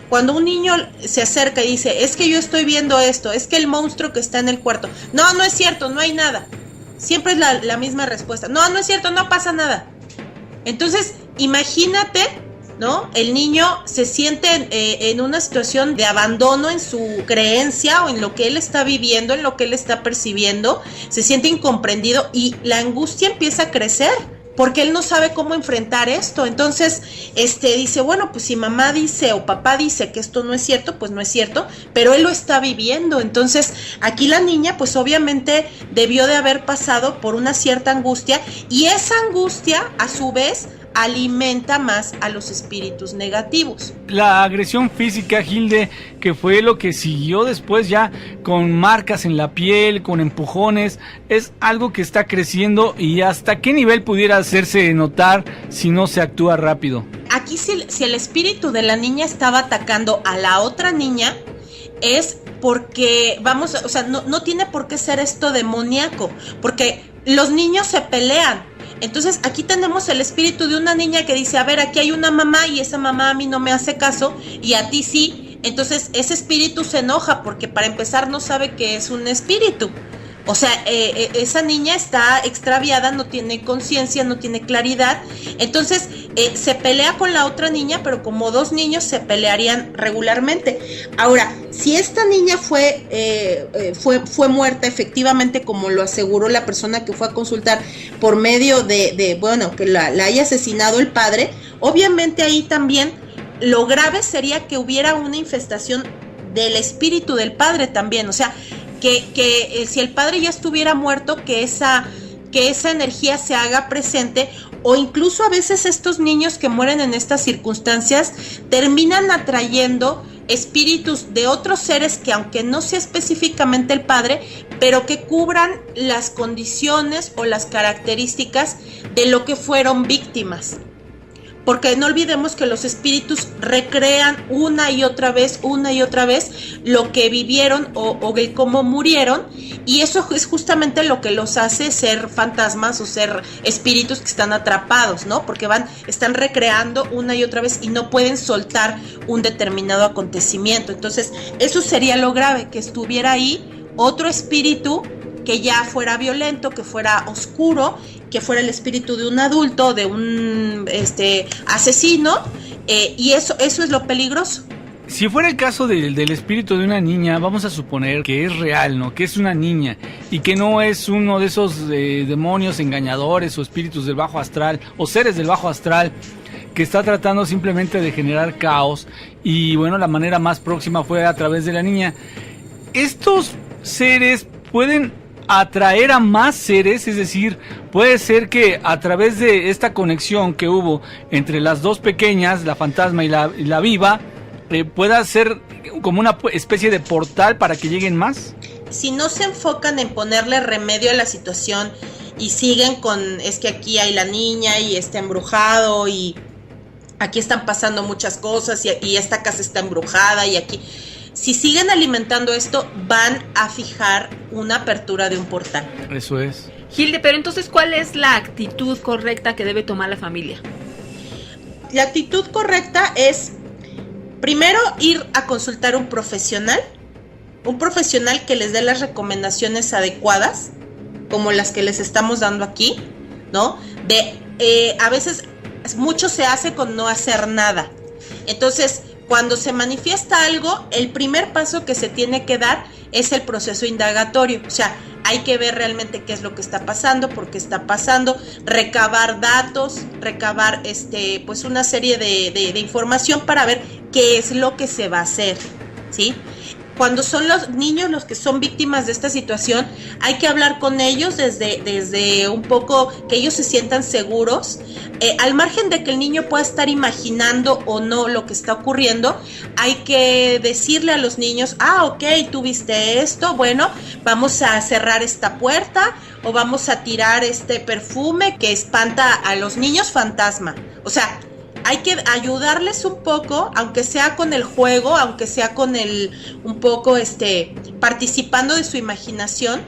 cuando un niño se acerca y dice, es que yo estoy viendo esto, es que el monstruo que está en el cuarto, no es cierto, no hay nada, siempre es la misma respuesta, no es cierto, no pasa nada. Entonces, imagínate, ¿no? El niño se siente en una situación de abandono en su creencia o en lo que él está viviendo, en lo que él está percibiendo, se siente incomprendido y la angustia empieza a crecer porque él no sabe cómo enfrentar esto. Entonces, dice, bueno, pues si mamá dice o papá dice que esto no es cierto, pues no es cierto, pero él lo está viviendo. Entonces, aquí la niña, pues obviamente debió de haber pasado por una cierta angustia y esa angustia, a su vez, alimenta más a los espíritus negativos. La agresión física, Hilde, que fue lo que siguió después ya con marcas en la piel, con empujones, es algo que está creciendo y hasta qué nivel pudiera hacerse notar si no se actúa rápido. Aquí si el espíritu de la niña estaba atacando a la otra niña, es porque, no tiene por qué ser esto demoníaco, porque los niños se pelean. Entonces aquí tenemos el espíritu de una niña que dice, a ver, aquí hay una mamá y esa mamá a mí no me hace caso y a ti sí. Entonces ese espíritu se enoja porque para empezar no sabe que es un espíritu. O sea, esa niña está extraviada, no tiene conciencia, no tiene claridad. Entonces se pelea con la otra niña, pero como dos niños se pelearían regularmente. Ahora, si esta niña fue muerta efectivamente, como lo aseguró la persona que fue a consultar, por medio de que la haya asesinado el padre, obviamente ahí también lo grave sería que hubiera una infestación del espíritu del padre también. O sea, que si el padre ya estuviera muerto, que esa energía se haga presente, o incluso a veces estos niños que mueren en estas circunstancias terminan atrayendo espíritus de otros seres que, aunque no sea específicamente el padre, pero que cubran las condiciones o las características de lo que fueron víctimas. Porque no olvidemos que los espíritus recrean una y otra vez lo que vivieron o el cómo murieron, y eso es justamente lo que los hace ser fantasmas o ser espíritus que están atrapados, ¿no? Porque están recreando una y otra vez y no pueden soltar un determinado acontecimiento. Entonces, eso sería lo grave, que estuviera ahí otro espíritu que ya fuera violento, que fuera oscuro, que fuera el espíritu de un adulto, de un asesino, y eso es lo peligroso. Si fuera el caso del espíritu de una niña, vamos a suponer que es real, ¿no? Que es una niña y que no es uno de esos demonios engañadores o espíritus del bajo astral o seres del bajo astral que está tratando simplemente de generar caos, y bueno, la manera más próxima fue a través de la niña. Estos seres pueden atraer a más seres, es decir, puede ser que a través de esta conexión que hubo entre las dos pequeñas, la fantasma y la viva, pueda ser como una especie de portal para que lleguen más. Si no se enfocan en ponerle remedio a la situación y siguen es que aquí hay la niña y está embrujado y aquí están pasando muchas cosas y esta casa está embrujada y aquí... Si siguen alimentando esto, van a fijar una apertura de un portal. Eso es. Hilde, pero entonces, ¿cuál es la actitud correcta que debe tomar la familia? La actitud correcta es, primero, ir a consultar un profesional que les dé las recomendaciones adecuadas, como las que les estamos dando aquí, ¿no? A veces mucho se hace con no hacer nada. Entonces, Cuando se manifiesta algo, el primer paso que se tiene que dar es el proceso indagatorio. O sea, hay que ver realmente qué es lo que está pasando, por qué está pasando, recabar datos, recabar pues una serie de información para ver qué es lo que se va a hacer, ¿sí? Cuando son los niños los que son víctimas de esta situación, hay que hablar con ellos desde un poco que ellos se sientan seguros, al margen de que el niño pueda estar imaginando o no lo que está ocurriendo. Hay que decirle a los niños, ok, tú viste esto, bueno, vamos a cerrar esta puerta o vamos a tirar este perfume que espanta a los niños fantasma. O sea, hay que ayudarles un poco, aunque sea con el juego, aunque sea con un poco participando de su imaginación,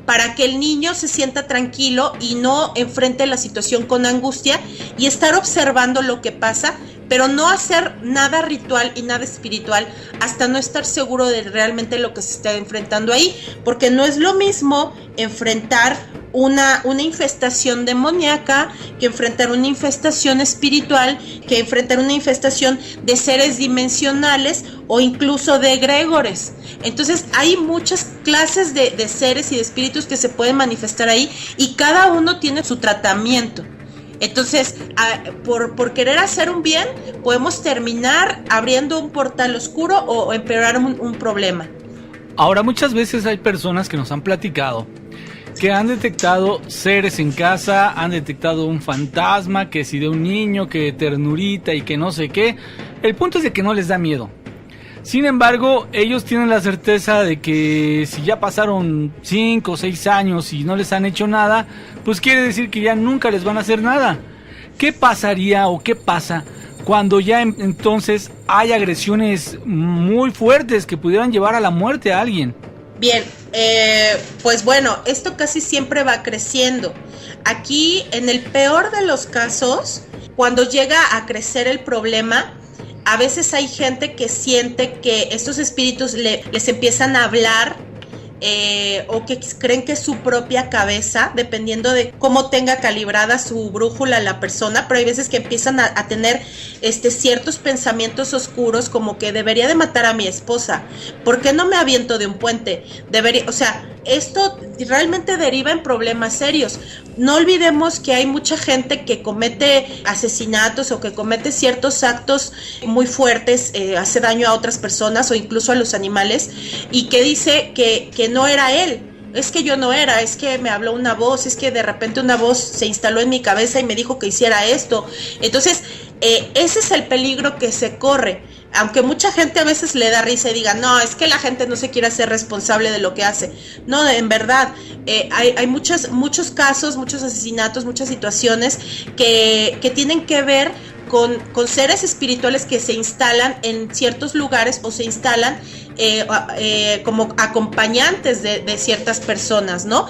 para que el niño se sienta tranquilo y no enfrente la situación con angustia, y estar observando lo que pasa, pero no hacer nada ritual y nada espiritual hasta no estar seguro de realmente lo que se está enfrentando ahí, porque no es lo mismo enfrentar una infestación demoníaca que enfrentar una infestación espiritual, que enfrentar una infestación de seres dimensionales o incluso de egregores. Entonces hay muchas clases de seres y de espíritus que se pueden manifestar ahí, y cada uno tiene su tratamiento. Entonces, por querer hacer un bien, podemos terminar abriendo un portal oscuro o empeorar un problema. Ahora, muchas veces hay personas que nos han platicado que han detectado seres en casa, han detectado un fantasma, que si de un niño, que ternurita y que no sé qué. El punto es de que no les da miedo. Sin embargo, ellos tienen la certeza de que si ya pasaron 5 o 6 años y no les han hecho nada, pues quiere decir que ya nunca les van a hacer nada. ¿Qué pasaría o qué pasa cuando ya entonces hay agresiones muy fuertes que pudieran llevar a la muerte a alguien? Bien, pues bueno, esto casi siempre va creciendo. Aquí, en el peor de los casos, cuando llega a crecer el problema, a veces hay gente que siente que estos espíritus les empiezan a hablar, o que creen que es su propia cabeza, dependiendo de cómo tenga calibrada su brújula la persona, pero hay veces que empiezan a tener ciertos pensamientos oscuros, como que debería de matar a mi esposa, ¿por qué no me aviento de un puente? O sea, esto realmente deriva en problemas serios. No olvidemos que hay mucha gente que comete asesinatos o que comete ciertos actos muy fuertes, hace daño a otras personas o incluso a los animales, y que dice que no era él. Es que yo no era, es que me habló una voz, es que de repente una voz se instaló en mi cabeza y me dijo que hiciera esto. Entonces, ese es el peligro que se corre. Aunque mucha gente a veces le da risa y diga, no, es que la gente no se quiere hacer responsable de lo que hace. No, en verdad, hay muchos casos, muchos asesinatos, muchas situaciones que tienen que ver con seres espirituales que se instalan en ciertos lugares o se instalan como acompañantes de ciertas personas, ¿no?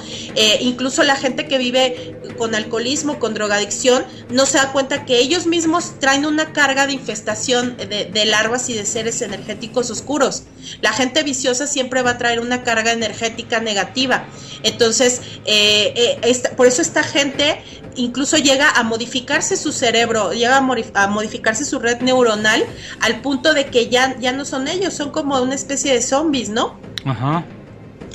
Incluso la gente que vive con alcoholismo, con drogadicción, no se da cuenta que ellos mismos traen una carga de infestación de larvas y de seres energéticos oscuros. La gente viciosa siempre va a traer una carga energética negativa. Entonces, por eso esta gente incluso llega a modificarse su cerebro, llega a modificarse su red neuronal, al punto de que ya no son ellos, son como una especie de zombies, ¿no? Ajá.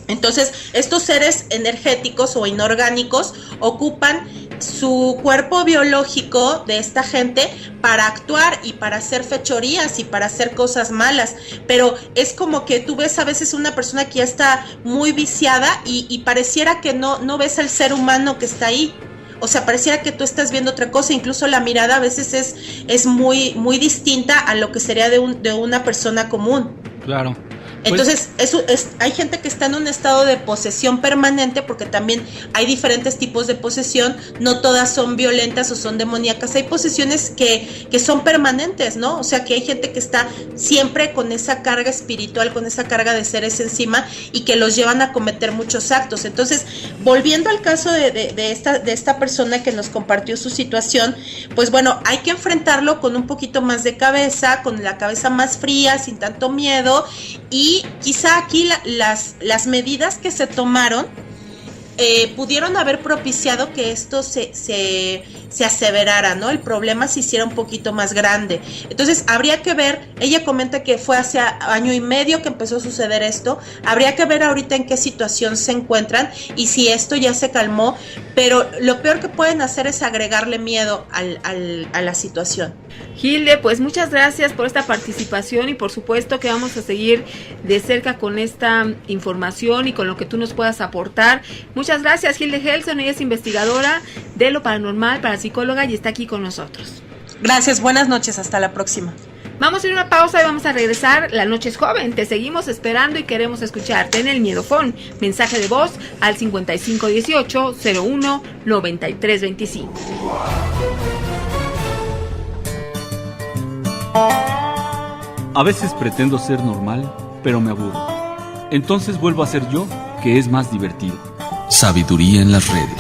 Entonces, estos seres energéticos o inorgánicos ocupan su cuerpo biológico de esta gente para actuar y para hacer fechorías y para hacer cosas malas, pero es como que tú ves a veces una persona que ya está muy viciada y pareciera que no ves al ser humano que está ahí. O sea, pareciera que tú estás viendo otra cosa, incluso la mirada a veces es muy, muy distinta a lo que sería de una persona común. Claro. Entonces, hay gente que está en un estado de posesión permanente, porque también hay diferentes tipos de posesión, no todas son violentas o son demoníacas, hay posesiones que son permanentes, ¿no? O sea, que hay gente que está siempre con esa carga espiritual, con esa carga de seres encima y que los llevan a cometer muchos actos. Entonces, volviendo al caso de esta persona que nos compartió su situación, pues bueno, hay que enfrentarlo con un poquito más de cabeza, con la cabeza más fría, sin tanto miedo. Y quizá aquí las medidas que se tomaron pudieron haber propiciado que esto se aseverara, ¿no? El problema se hiciera un poquito más grande. Entonces habría que ver, ella comenta que fue hace año y medio que empezó a suceder esto, habría que ver ahorita en qué situación se encuentran y si esto ya se calmó, pero lo peor que pueden hacer es agregarle miedo a la situación. Hilde, pues muchas gracias por esta participación y por supuesto que vamos a seguir de cerca con esta información y con lo que tú nos puedas aportar. Muchas gracias, Hilde Helson, ella es investigadora de lo paranormal, parapsicóloga y está aquí con nosotros. Gracias, buenas noches, hasta la próxima. Vamos a ir a una pausa y vamos a regresar. La noche es joven, te seguimos esperando y queremos escucharte en el Miedofón. Mensaje de voz al 5518-01-9325. A veces pretendo ser normal, pero me aburro. Entonces vuelvo a ser yo, que es más divertido. Sabiduría en las redes.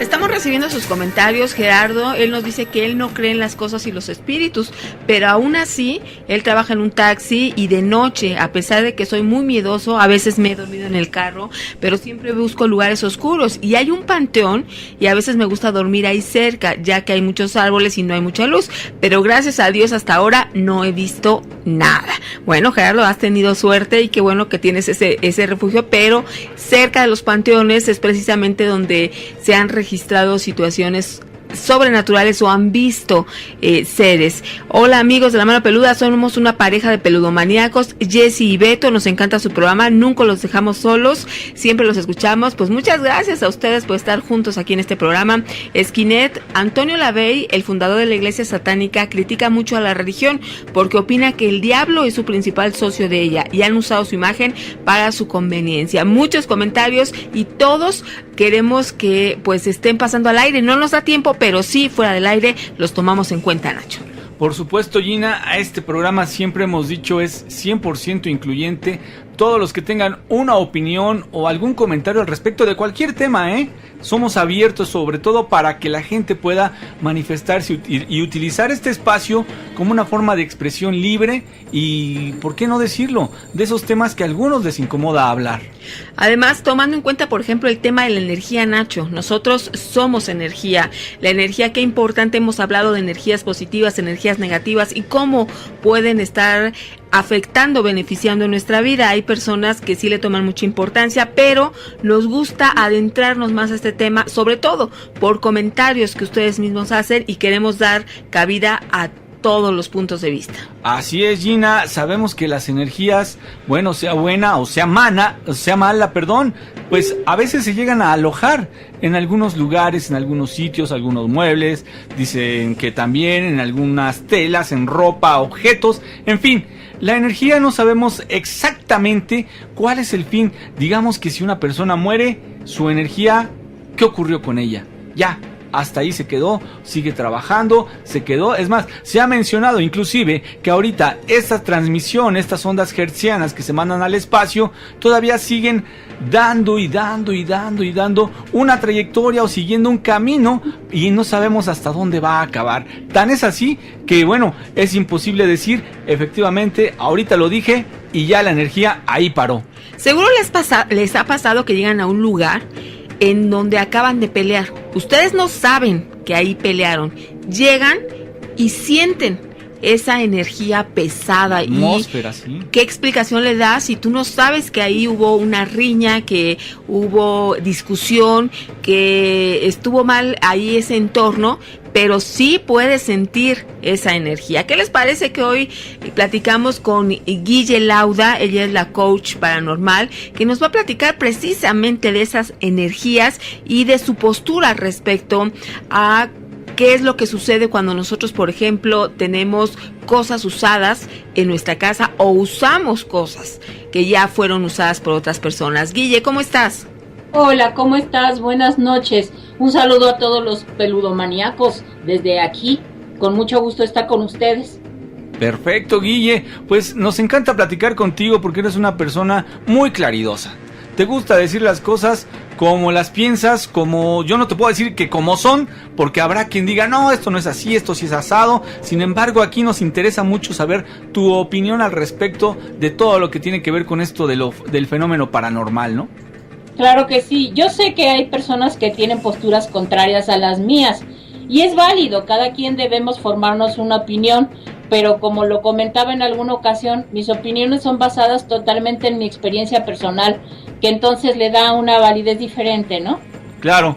Estamos recibiendo sus comentarios, Gerardo. Él nos dice que él no cree en las cosas y los espíritus, pero aún así, él trabaja en un taxi y de noche, a pesar de que soy muy miedoso, a veces me he dormido en el carro, pero siempre busco lugares oscuros y hay un panteón y a veces me gusta dormir ahí cerca, ya que hay muchos árboles y no hay mucha luz, pero gracias a Dios hasta ahora no he visto nada. Bueno, Gerardo, has tenido suerte y qué bueno que tienes ese refugio, pero cerca de los panteones es precisamente donde se han registrado situaciones sobrenaturales o han visto seres. Hola amigos de La Mano Peluda, somos una pareja de peludomaníacos, Jessy y Beto, nos encanta su programa, nunca los dejamos solos, siempre los escuchamos. Pues muchas gracias a ustedes por estar juntos aquí en este programa. Esquinet, Antonio Lavey, el fundador de la Iglesia Satánica, critica mucho a la religión porque opina que el diablo es su principal socio de ella y han usado su imagen para su conveniencia. Muchos comentarios y todos queremos que pues estén pasando al aire, no nos da tiempo, pero sí fuera del aire los tomamos en cuenta, Nacho. Por supuesto, Gina, a este programa siempre hemos dicho es 100% incluyente. Todos los que tengan una opinión o algún comentario al respecto de cualquier tema, somos abiertos sobre todo para que la gente pueda manifestarse y utilizar este espacio como una forma de expresión libre y, ¿por qué no decirlo?, de esos temas que a algunos les incomoda hablar. Además, tomando en cuenta, por ejemplo, el tema de la energía, Nacho, nosotros somos energía. La energía, qué importante, hemos hablado de energías positivas, energías negativas y cómo pueden estar afectando, beneficiando nuestra vida. Hay personas que sí le toman mucha importancia, pero nos gusta adentrarnos más a este tema, sobre todo por comentarios que ustedes mismos hacen y queremos dar cabida a todos los puntos de vista. Así es, Gina, sabemos que las energías, bueno, sea buena o sea mala, pues a veces se llegan a alojar en algunos lugares, en algunos sitios, algunos muebles, dicen que también en algunas telas, en ropa, objetos, en fin. La energía no sabemos exactamente cuál es el fin. Digamos que si una persona muere, su energía, ¿qué ocurrió con ella? Ya, hasta ahí se quedó, sigue trabajando, se quedó. Es más, se ha mencionado inclusive que ahorita esta transmisión, estas ondas hertzianas que se mandan al espacio, todavía siguen dando una trayectoria o siguiendo un camino y no sabemos hasta dónde va a acabar. Tan es así que, bueno, es imposible decir, efectivamente, ahorita lo dije y ya la energía ahí paró. Seguro les ha pasado que llegan a un lugar en donde acaban de pelear. Ustedes no saben que ahí pelearon. Llegan y sienten esa energía pesada. Atmósfera, sí. ¿Qué explicación le das si tú no sabes que ahí hubo una riña, que hubo discusión, que estuvo mal ahí ese entorno? Pero sí puedes sentir esa energía. ¿Qué les parece que hoy platicamos con Guille Lauda? Ella es la coach paranormal, que nos va a platicar precisamente de esas energías y de su postura respecto a qué es lo que sucede cuando nosotros, por ejemplo, tenemos cosas usadas en nuestra casa o usamos cosas que ya fueron usadas por otras personas. Guille, ¿cómo estás? Hola, ¿cómo estás? Buenas noches. Un saludo a todos los peludomaníacos desde aquí. Con mucho gusto estar con ustedes. Perfecto, Guille. Pues nos encanta platicar contigo porque eres una persona muy claridosa. Te gusta decir las cosas como las piensas, como yo no te puedo decir que como son, porque habrá quien diga, no, esto no es así, esto sí es asado. Sin embargo, aquí nos interesa mucho saber tu opinión al respecto de todo lo que tiene que ver con esto del fenómeno paranormal, ¿no? Claro que sí, yo sé que hay personas que tienen posturas contrarias a las mías y es válido, cada quien debemos formarnos una opinión, pero como lo comentaba en alguna ocasión, mis opiniones son basadas totalmente en mi experiencia personal, que entonces le da una validez diferente, ¿no? Claro,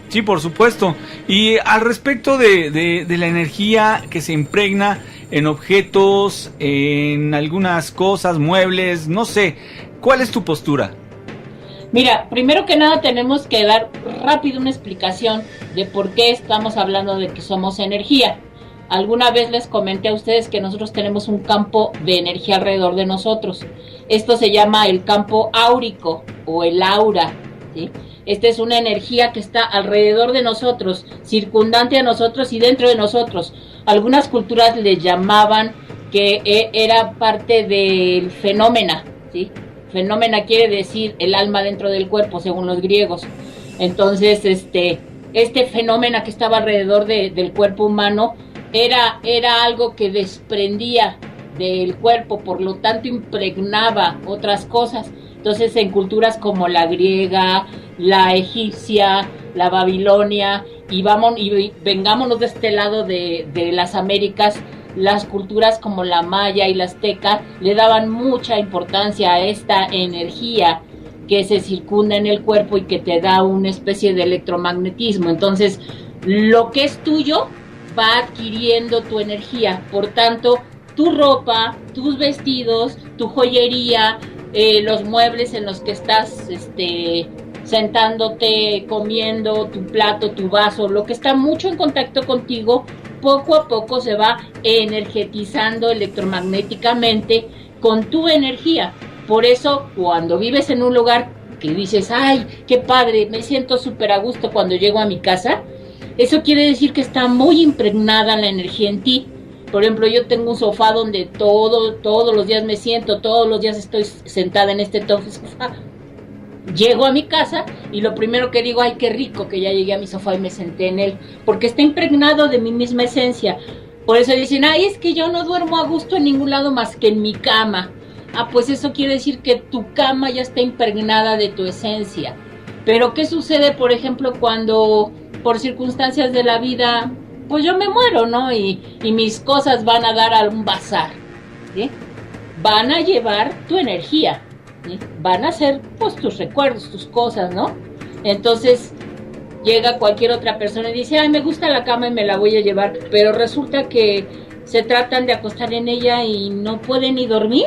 sí, por supuesto. Y al respecto de la energía que se impregna en objetos, en algunas cosas, muebles, no sé, ¿cuál es tu postura? Mira, primero que nada tenemos que dar rápido una explicación de por qué estamos hablando de que somos energía. Alguna vez les comenté a ustedes que nosotros tenemos un campo de energía alrededor de nosotros. Esto se llama el campo áurico o el aura, ¿sí? Esta es una energía que está alrededor de nosotros, circundante a nosotros y dentro de nosotros. Algunas culturas le llamaban que era parte del fenómena, ¿sí? Fenómena quiere decir el alma dentro del cuerpo, según los griegos. Entonces, este fenómeno que estaba alrededor del cuerpo humano era algo que desprendía del cuerpo, por lo tanto impregnaba otras cosas. Entonces, en culturas como la griega, la egipcia, la babilonia, y vengámonos de este lado de las Américas, las culturas como la maya y la azteca le daban mucha importancia a esta energía que se circunda en el cuerpo y que te da una especie de electromagnetismo. Entonces, lo que es tuyo va adquiriendo tu energía. Por tanto, tu ropa, tus vestidos, tu joyería, los muebles en los que estás sentándote, comiendo, tu plato, tu vaso, lo que está mucho en contacto contigo, poco a poco se va energetizando electromagnéticamente con tu energía. Por eso, cuando vives en un lugar que dices, ay, qué padre, me siento súper a gusto cuando llego a mi casa, eso quiere decir que está muy impregnada la energía en ti. Por ejemplo, yo tengo un sofá donde todos los días me siento, todos los días estoy sentada en este sofá. Llego a mi casa y lo primero que digo, ay, qué rico que ya llegué a mi sofá y me senté en él, porque está impregnado de mi misma esencia. Por eso dicen, ay, es que yo no duermo a gusto en ningún lado más que en mi cama. Ah, pues eso quiere decir que tu cama ya está impregnada de tu esencia. Pero ¿qué sucede, por ejemplo, cuando por circunstancias de la vida, pues yo me muero, ¿no? Y mis cosas van a dar a un bazar, ¿sí? Van a llevar tu energía, ¿sí? Van a ser, pues, tus recuerdos, tus cosas, ¿no? Entonces llega cualquier otra persona y dice, ay, me gusta la cama y me la voy a llevar, pero resulta que se tratan de acostar en ella y no pueden ni dormir.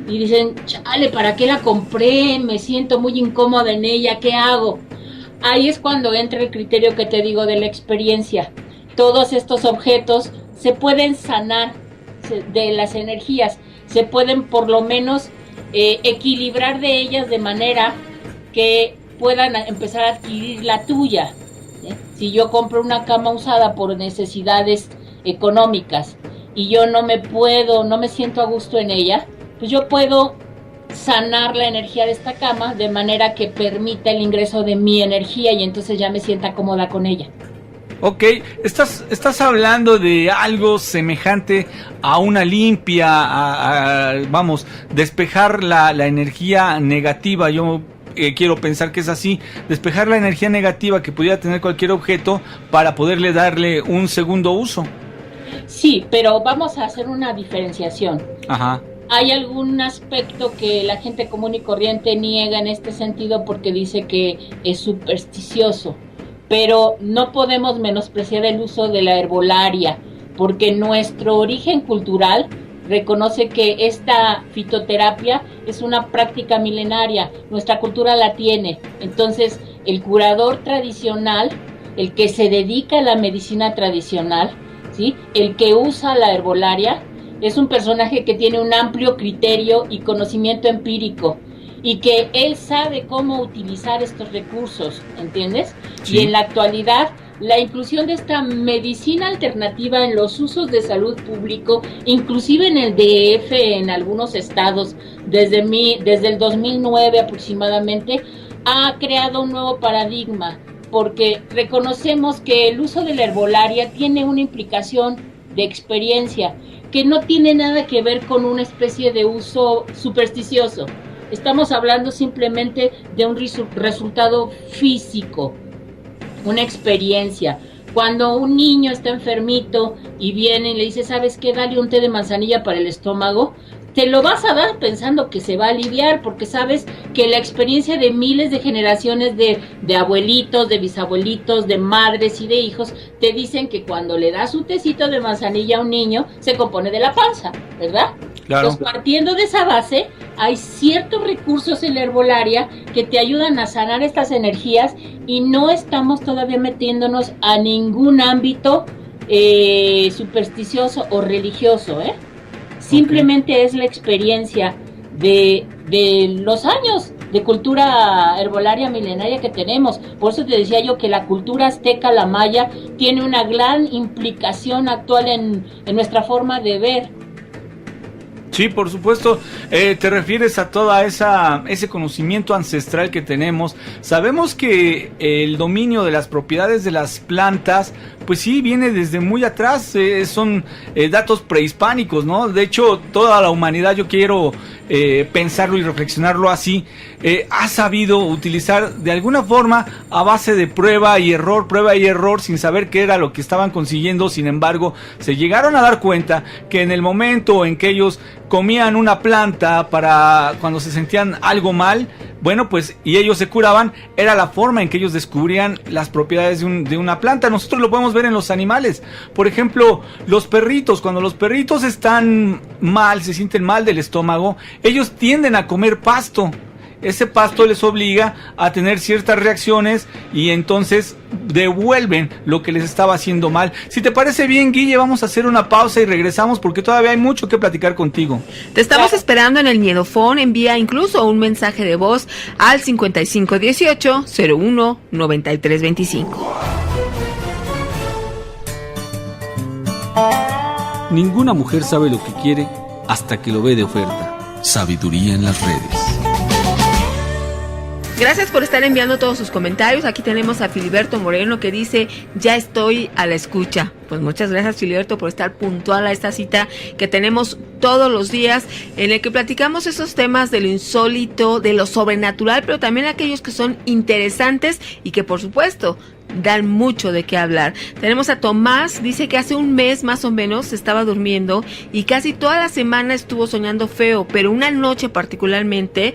Y dicen, chale, ¿para qué la compré? Me siento muy incómoda en ella, ¿qué hago? Ahí es cuando entra el criterio que te digo de la experiencia. Todos estos objetos se pueden sanar de las energías, se pueden por lo menos equilibrar de ellas de manera que puedan empezar a adquirir la tuya. Si yo compro una cama usada por necesidades económicas y yo no me siento a gusto en ella, pues yo puedo sanar la energía de esta cama de manera que permita el ingreso de mi energía y entonces ya me sienta cómoda con ella. Ok, estás hablando de algo semejante a una limpia, vamos, despejar la energía negativa. Yo quiero pensar que es así, despejar la energía negativa que pudiera tener cualquier objeto para poderle darle un segundo uso. Sí, pero vamos a hacer una diferenciación. Ajá. Hay algún aspecto que la gente común y corriente niega en este sentido porque dice que es supersticioso, pero no podemos menospreciar el uso de la herbolaria, porque nuestro origen cultural reconoce que esta fitoterapia es una práctica milenaria, nuestra cultura la tiene. Entonces, el curador tradicional, el que se dedica a la medicina tradicional, ¿sí?, el que usa la herbolaria, es un personaje que tiene un amplio criterio y conocimiento empírico y que él sabe cómo utilizar estos recursos, ¿entiendes? Sí. Y en la actualidad, la inclusión de esta medicina alternativa en los usos de salud público, inclusive en el DF, en algunos estados, desde el 2009 aproximadamente, ha creado un nuevo paradigma, porque reconocemos que el uso de la herbolaria tiene una implicación de experiencia, que no tiene nada que ver con una especie de uso supersticioso. Estamos hablando simplemente de un resultado físico, una experiencia. Cuando un niño está enfermito y viene y le dice, ¿sabes qué? Dale un té de manzanilla para el estómago. Te lo vas a dar pensando que se va a aliviar, porque sabes que la experiencia de miles de generaciones de abuelitos, de bisabuelitos, de madres y de hijos, te dicen que cuando le das un tecito de manzanilla a un niño, se compone de la panza, ¿verdad? Claro. Entonces, partiendo de esa base, hay ciertos recursos en la herbolaria que te ayudan a sanar estas energías y no estamos todavía metiéndonos a ningún ámbito supersticioso o religioso, Simplemente es la experiencia de los años de cultura herbolaria milenaria que tenemos. Por eso te decía yo que la cultura azteca, la maya, tiene una gran implicación actual en nuestra forma de ver. Sí, por supuesto, te refieres a toda ese conocimiento ancestral que tenemos. Sabemos que el dominio de las propiedades de las plantas, pues sí, viene desde muy atrás, son datos prehispánicos, ¿no? De hecho, toda la humanidad, yo quiero pensarlo y reflexionarlo así, ha sabido utilizar de alguna forma a base de prueba y error, sin saber qué era lo que estaban consiguiendo. Sin embargo, se llegaron a dar cuenta que en el momento en que ellos comían una planta para cuando se sentían algo mal, bueno, pues, y ellos se curaban, era la forma en que ellos descubrían las propiedades de una planta. Nosotros lo podemos ver en los animales. Por ejemplo, los perritos, cuando los perritos están mal, se sienten mal del estómago, ellos tienden a comer pasto. Ese pasto les obliga a tener ciertas reacciones y entonces devuelven lo que les estaba haciendo mal. Si te parece bien, Guille, vamos a hacer una pausa y regresamos porque todavía hay mucho que platicar contigo. Te estamos esperando en el Miedofón. Envía incluso un mensaje de voz al 5518-01-9325. Ninguna mujer sabe lo que quiere hasta que lo ve de oferta. Sabiduría en las redes. Gracias por estar enviando todos sus comentarios. Aquí tenemos a Filiberto Moreno que dice, ya estoy a la escucha. Pues muchas gracias, Filiberto, por estar puntual a esta cita que tenemos todos los días, en el que platicamos esos temas de lo insólito, de lo sobrenatural, pero también aquellos que son interesantes y que, por supuesto, dan mucho de qué hablar. Tenemos a Tomás, dice que hace un mes más o menos estaba durmiendo y casi toda la semana estuvo soñando feo, pero una noche particularmente,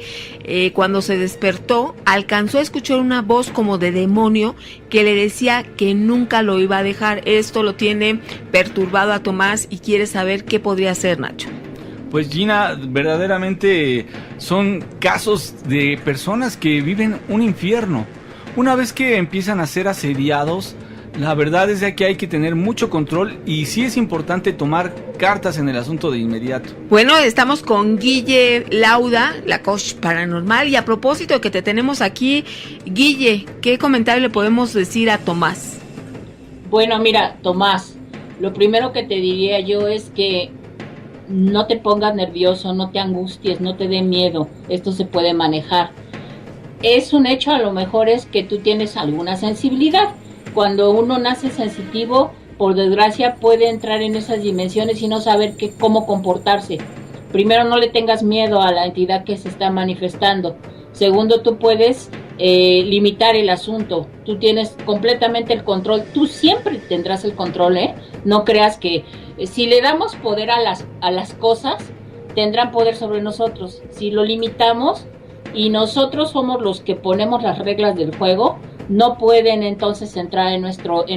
cuando se despertó, alcanzó a escuchar una voz como de demonio que le decía que nunca lo iba a dejar. Esto lo tiene perturbado a Tomás y quiere saber qué podría hacer, Nacho. Pues, Gina, verdaderamente son casos de personas que viven un infierno. Una vez que empiezan a ser asediados, la verdad es que hay que tener mucho control y sí es importante tomar cartas en el asunto de inmediato. Bueno, estamos con Guille Lauda, la coach paranormal, y a propósito de que te tenemos aquí, Guille, ¿qué comentario le podemos decir a Tomás? Bueno, mira, Tomás, lo primero que te diría yo es que no te pongas nervioso, no te angusties, no te dé miedo, esto se puede manejar. Es un hecho, a lo mejor es que tú tienes alguna sensibilidad. Cuando uno nace sensitivo, por desgracia, puede entrar en esas dimensiones y no saber cómo comportarse. Primero, no le tengas miedo a la entidad que se está manifestando. Segundo, tú puedes limitar el asunto. Tú tienes completamente el control. Tú siempre tendrás el control, ¿eh? No creas que si le damos poder a las cosas, tendrán poder sobre nosotros. Si lo limitamos y nosotros somos los que ponemos las reglas del juego, no pueden entonces entrar en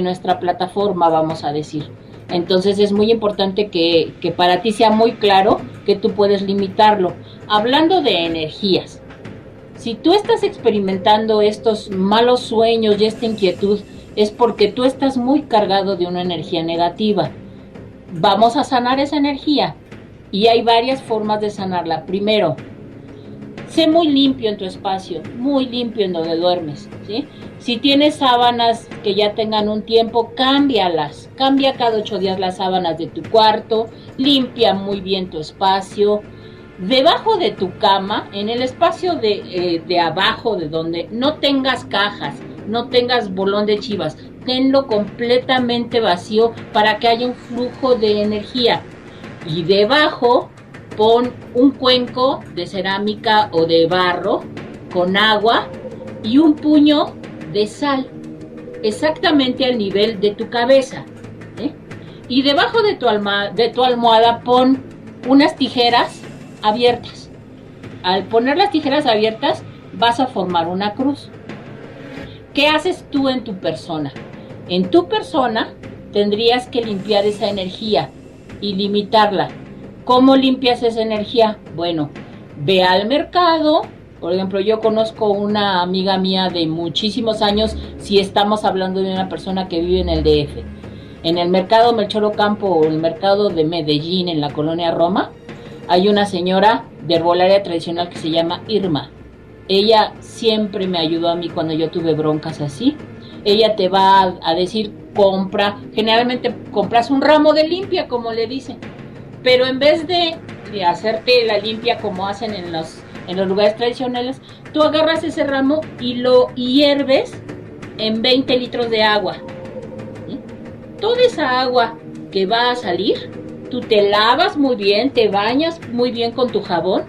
nuestra plataforma, vamos a decir. Entonces es muy importante que para ti sea muy claro que tú puedes limitarlo. Hablando de energías, si tú estás experimentando estos malos sueños y esta inquietud, es porque tú estás muy cargado de una energía negativa. Vamos a sanar esa energía y hay varias formas de sanarla. Primero, sé muy limpio en tu espacio, muy limpio en donde duermes, ¿sí? Si tienes sábanas que ya tengan un tiempo, cámbialas. Cambia cada 8 días las sábanas de tu cuarto, limpia muy bien tu espacio. Debajo de tu cama, en el espacio de abajo, de donde no tengas cajas, no tengas bolón de chivas, tenlo completamente vacío para que haya un flujo de energía. Y debajo pon un cuenco de cerámica o de barro con agua y un puño de sal, exactamente al nivel de tu cabeza, ¿eh? Y debajo de tu almohada pon unas tijeras abiertas. Al poner las tijeras abiertas vas a formar una cruz. ¿Qué haces tú en tu persona? En tu persona tendrías que limpiar esa energía y limitarla. ¿Cómo limpias esa energía? Bueno, ve al mercado. Por ejemplo, yo conozco una amiga mía de muchísimos años, si estamos hablando de una persona que vive en el DF. En el mercado Melchor Ocampo o el mercado de Medellín, en la colonia Roma, hay una señora de herbolaria tradicional que se llama Irma. Ella siempre me ayudó a mí cuando yo tuve broncas así. Ella te va a decir, compra, generalmente compras un ramo de limpia, como le dicen. Pero en vez de hacerte la limpia como hacen en los lugares tradicionales, tú agarras ese ramo y lo hierves en 20 litros de agua. ¿Sí? Toda esa agua que va a salir, tú te lavas muy bien, te bañas muy bien con tu jabón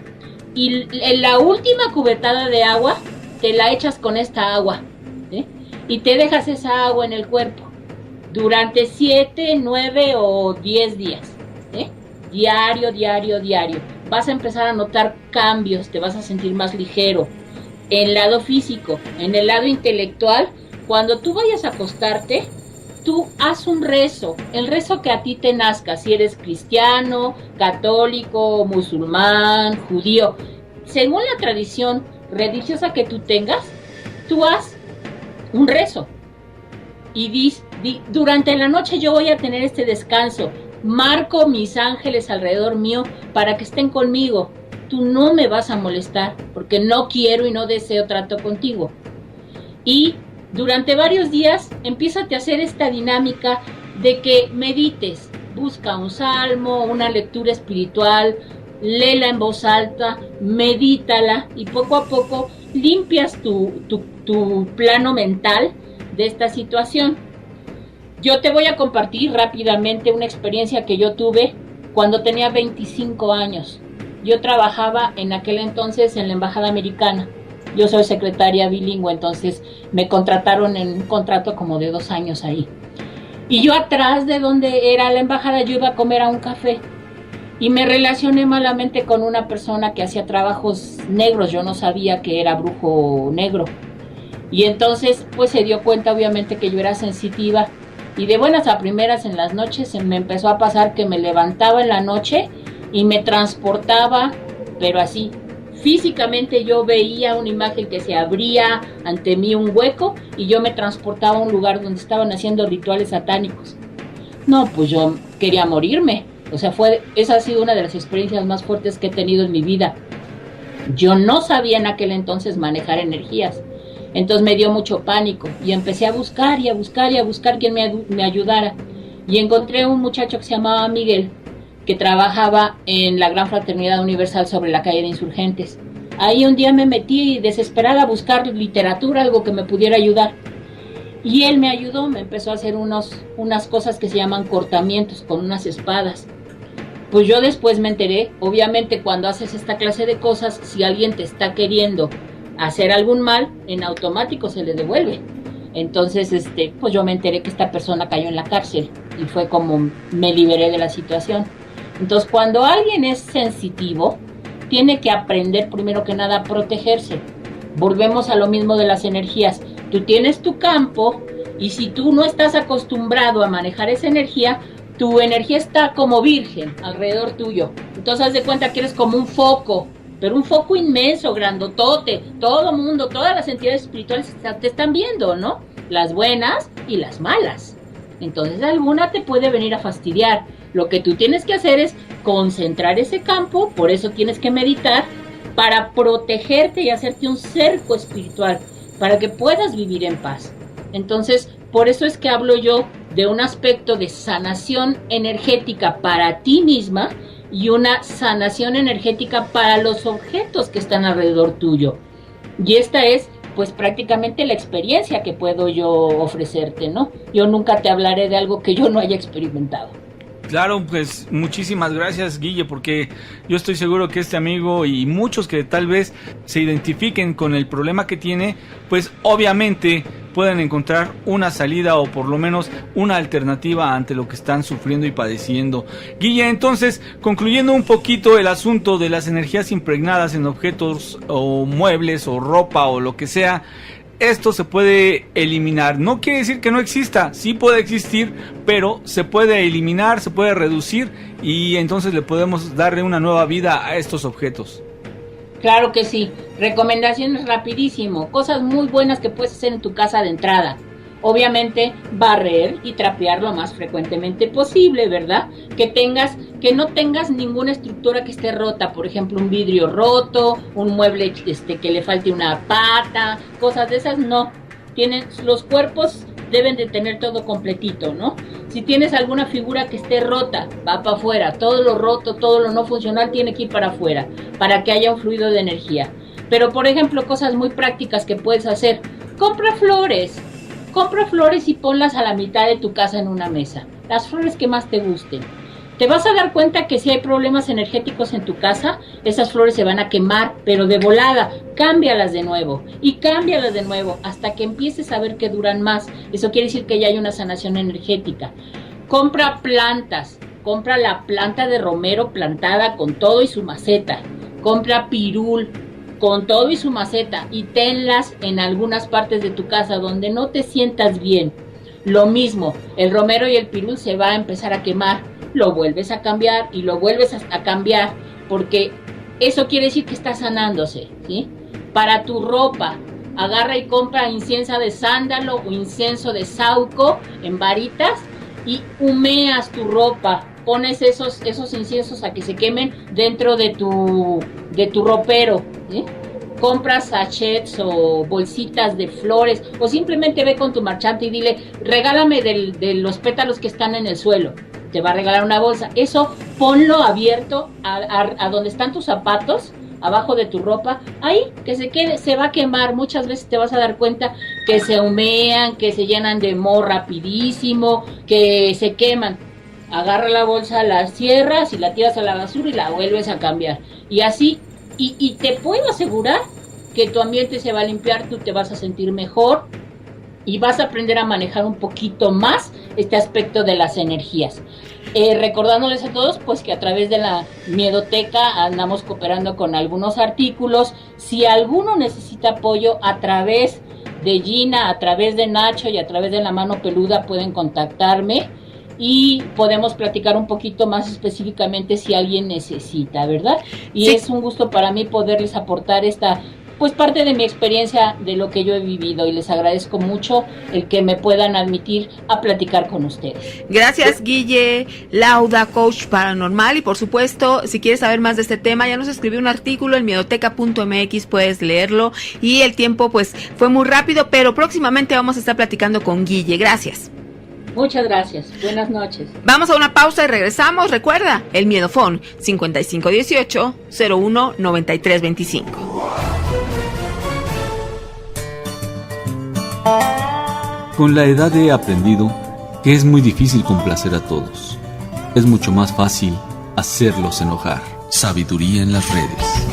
y en la última cubetada de agua te la echas con esta agua, ¿sí? Y te dejas esa agua en el cuerpo durante 7, 9 o 10 días, ¿sí? Diario, diario, diario. Vas a empezar a notar cambios, te vas a sentir más ligero. En el lado físico, en el lado intelectual, cuando tú vayas a acostarte, tú haz un rezo, el rezo que a ti te nazca, si eres cristiano, católico, musulmán, judío. Según la tradición religiosa que tú tengas, tú haz un rezo y durante la noche yo voy a tener este descanso. Marco mis ángeles alrededor mío para que estén conmigo. Tú no me vas a molestar porque no quiero y no deseo trato contigo. Y durante varios días empiézate a hacer esta dinámica de que medites. Busca un salmo, una lectura espiritual, léela en voz alta, medítala y poco a poco limpias tu plano mental de esta situación. Yo te voy a compartir rápidamente una experiencia que yo tuve cuando tenía 25 años. Yo trabajaba en aquel entonces en la Embajada Americana. Yo soy secretaria bilingüe, entonces me contrataron en un contrato como de 2 años ahí. Y yo atrás de donde era la embajada, yo iba a comer a un café. Y me relacioné malamente con una persona que hacía trabajos negros. Yo no sabía que era brujo negro. Y entonces pues se dio cuenta obviamente que yo era sensitiva. Y de buenas a primeras en las noches se me empezó a pasar que me levantaba en la noche y me transportaba, pero así, físicamente yo veía una imagen que se abría ante mí un hueco y yo me transportaba a un lugar donde estaban haciendo rituales satánicos. No, pues yo quería morirme. O sea, esa ha sido una de las experiencias más fuertes que he tenido en mi vida. Yo no sabía en aquel entonces manejar energías. Entonces me dio mucho pánico y empecé a buscar y a buscar y a buscar quien me ayudara. Y encontré un muchacho que se llamaba Miguel, que trabajaba en la Gran Fraternidad Universal sobre la calle de Insurgentes. Ahí un día me metí desesperada a buscar literatura, algo que me pudiera ayudar. Y él me ayudó, me empezó a hacer unas cosas que se llaman cortamientos con unas espadas. Pues yo después me enteré, obviamente cuando haces esta clase de cosas, si alguien te está queriendo hacer algún mal, en automático se le devuelve. Entonces, pues yo me enteré que esta persona cayó en la cárcel y fue como me liberé de la situación. Entonces, cuando alguien es sensitivo, tiene que aprender primero que nada a protegerse. Volvemos a lo mismo de las energías. Tú tienes tu campo y si tú no estás acostumbrado a manejar esa energía, tu energía está como virgen alrededor tuyo. Entonces, haz de cuenta que eres como un foco, pero un foco inmenso, grandotote. Todo mundo, todas las entidades espirituales te están viendo, ¿no? Las buenas y las malas. Entonces alguna te puede venir a fastidiar. Lo que tú tienes que hacer es concentrar ese campo, por eso tienes que meditar, para protegerte y hacerte un cerco espiritual, para que puedas vivir en paz. Entonces, por eso es que hablo yo de un aspecto de sanación energética para ti misma, y una sanación energética para los objetos que están alrededor tuyo. Y esta es, pues, prácticamente la experiencia que puedo yo ofrecerte, ¿no? Yo nunca te hablaré de algo que yo no haya experimentado. Claro, pues muchísimas gracias, Guille, porque yo estoy seguro que este amigo y muchos que tal vez se identifiquen con el problema que tiene, pues obviamente pueden encontrar una salida o por lo menos una alternativa ante lo que están sufriendo y padeciendo. Guille, entonces, concluyendo un poquito el asunto de las energías impregnadas en objetos o muebles o ropa o lo que sea, esto se puede eliminar. No quiere decir que no exista, sí puede existir, pero se puede eliminar, se puede reducir y entonces le podemos darle una nueva vida a estos objetos. Claro que sí. Recomendaciones rapidísimo. Cosas muy buenas que puedes hacer en tu casa de entrada. Obviamente barrer y trapear lo más frecuentemente posible, ¿verdad? Que no tengas ninguna estructura que esté rota, por ejemplo, un vidrio roto, un mueble que le falte una pata, cosas de esas no. Los cuerpos deben de tener todo completito, ¿no? Si tienes alguna figura que esté rota, va para afuera. Todo lo roto, todo lo no funcional tiene que ir para afuera, para que haya un fluido de energía. Pero, por ejemplo, cosas muy prácticas que puedes hacer. Compra flores y ponlas a la mitad de tu casa en una mesa. Las flores que más te gusten. Te vas a dar cuenta que si hay problemas energéticos en tu casa, esas flores se van a quemar, pero de volada. Cámbialas de nuevo y cámbialas de nuevo hasta que empieces a ver que duran más. Eso quiere decir que ya hay una sanación energética. Compra plantas. Compra la planta de romero plantada con todo y su maceta. Compra pirul con todo y su maceta y tenlas en algunas partes de tu casa donde no te sientas bien. Lo mismo, el romero y el pirul se va a empezar a quemar. Lo vuelves a cambiar y lo vuelves a cambiar, porque eso quiere decir que está sanándose, ¿sí? Para tu ropa, agarra y compra incienso de sándalo o incienso de sauco en varitas y humeas tu ropa. Pones esos inciensos a que se quemen dentro de tu ropero, ¿sí? Compras sachets o bolsitas de flores o simplemente ve con tu marchante y dile, regálame de los pétalos que están en el suelo. Te va a regalar una bolsa. Eso ponlo abierto a donde están tus zapatos, abajo de tu ropa, ahí, que se quede, se va a quemar. Muchas veces te vas a dar cuenta que se humean, que se llenan de moho rapidísimo, que se queman. Agarra la bolsa, la cierras y la tiras a la basura y la vuelves a cambiar. Y así, y te puedo asegurar que tu ambiente se va a limpiar, tú te vas a sentir mejor y vas a aprender a manejar un poquito más este aspecto de las energías. Recordándoles a todos pues que a través de la Miedoteca andamos cooperando con algunos artículos. Si alguno necesita apoyo a través de Gina, a través de Nacho y a través de La Mano Peluda pueden contactarme y podemos platicar un poquito más específicamente si alguien necesita, ¿verdad? Y sí, es un gusto para mí poderles aportar esta pues parte de mi experiencia de lo que yo he vivido y les agradezco mucho el que me puedan admitir a platicar con ustedes. Gracias, Guille Lauda, coach paranormal, y por supuesto, si quieres saber más de este tema, ya nos escribió un artículo en miedoteca.mx, puedes leerlo, y el tiempo pues fue muy rápido, pero próximamente vamos a estar platicando con Guille. Gracias. Muchas gracias. Buenas noches. Vamos a una pausa y regresamos. Recuerda, el Miedofón 5518-019325. Con la edad he aprendido que es muy difícil complacer a todos. Es mucho más fácil hacerlos enojar. Sabiduría en las redes.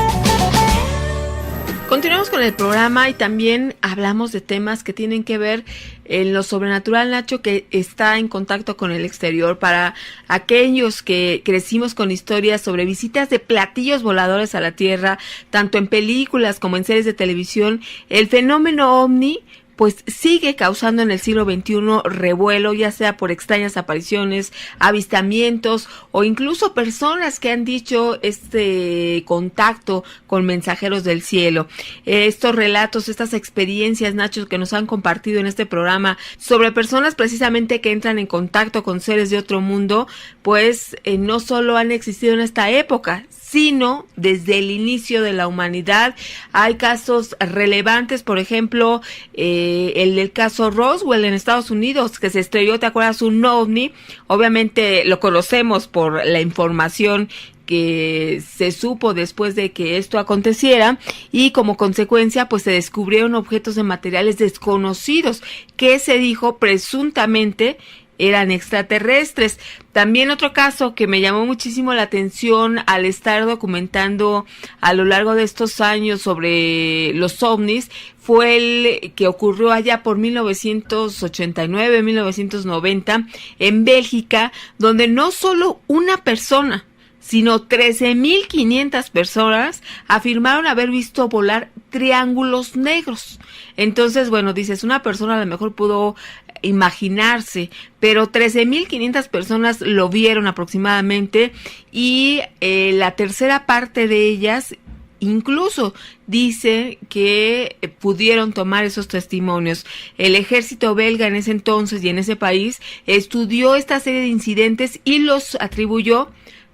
Continuamos con el programa y también hablamos de temas que tienen que ver en lo sobrenatural, Nacho, que está en contacto con el exterior. Para aquellos que crecimos con historias sobre visitas de platillos voladores a la Tierra, tanto en películas como en series de televisión, el fenómeno ovni pues sigue causando en el siglo XXI revuelo, ya sea por extrañas apariciones, avistamientos o incluso personas que han dicho este contacto con mensajeros del cielo. Estos relatos, estas experiencias, Nacho, que nos han compartido en este programa sobre personas precisamente que entran en contacto con seres de otro mundo, pues no solo han existido en esta época, sino desde el inicio de la humanidad. Hay casos relevantes, por ejemplo, el del caso Roswell en Estados Unidos, que se estrelló, ¿te acuerdas? Un ovni. Obviamente lo conocemos por la información que se supo después de que esto aconteciera, y como consecuencia pues se descubrieron objetos de materiales desconocidos que se dijo presuntamente eran extraterrestres. También otro caso que me llamó muchísimo la atención al estar documentando a lo largo de estos años sobre los ovnis fue el que ocurrió allá por 1989, 1990 en Bélgica, donde no solo una persona, sino 13.500 personas afirmaron haber visto volar triángulos negros. Entonces, bueno, dices, una persona a lo mejor pudo imaginarse, pero 13.500 personas lo vieron aproximadamente, y la tercera parte de ellas incluso dice que pudieron tomar esos testimonios. El ejército belga en ese entonces y en ese país estudió esta serie de incidentes y los atribuyó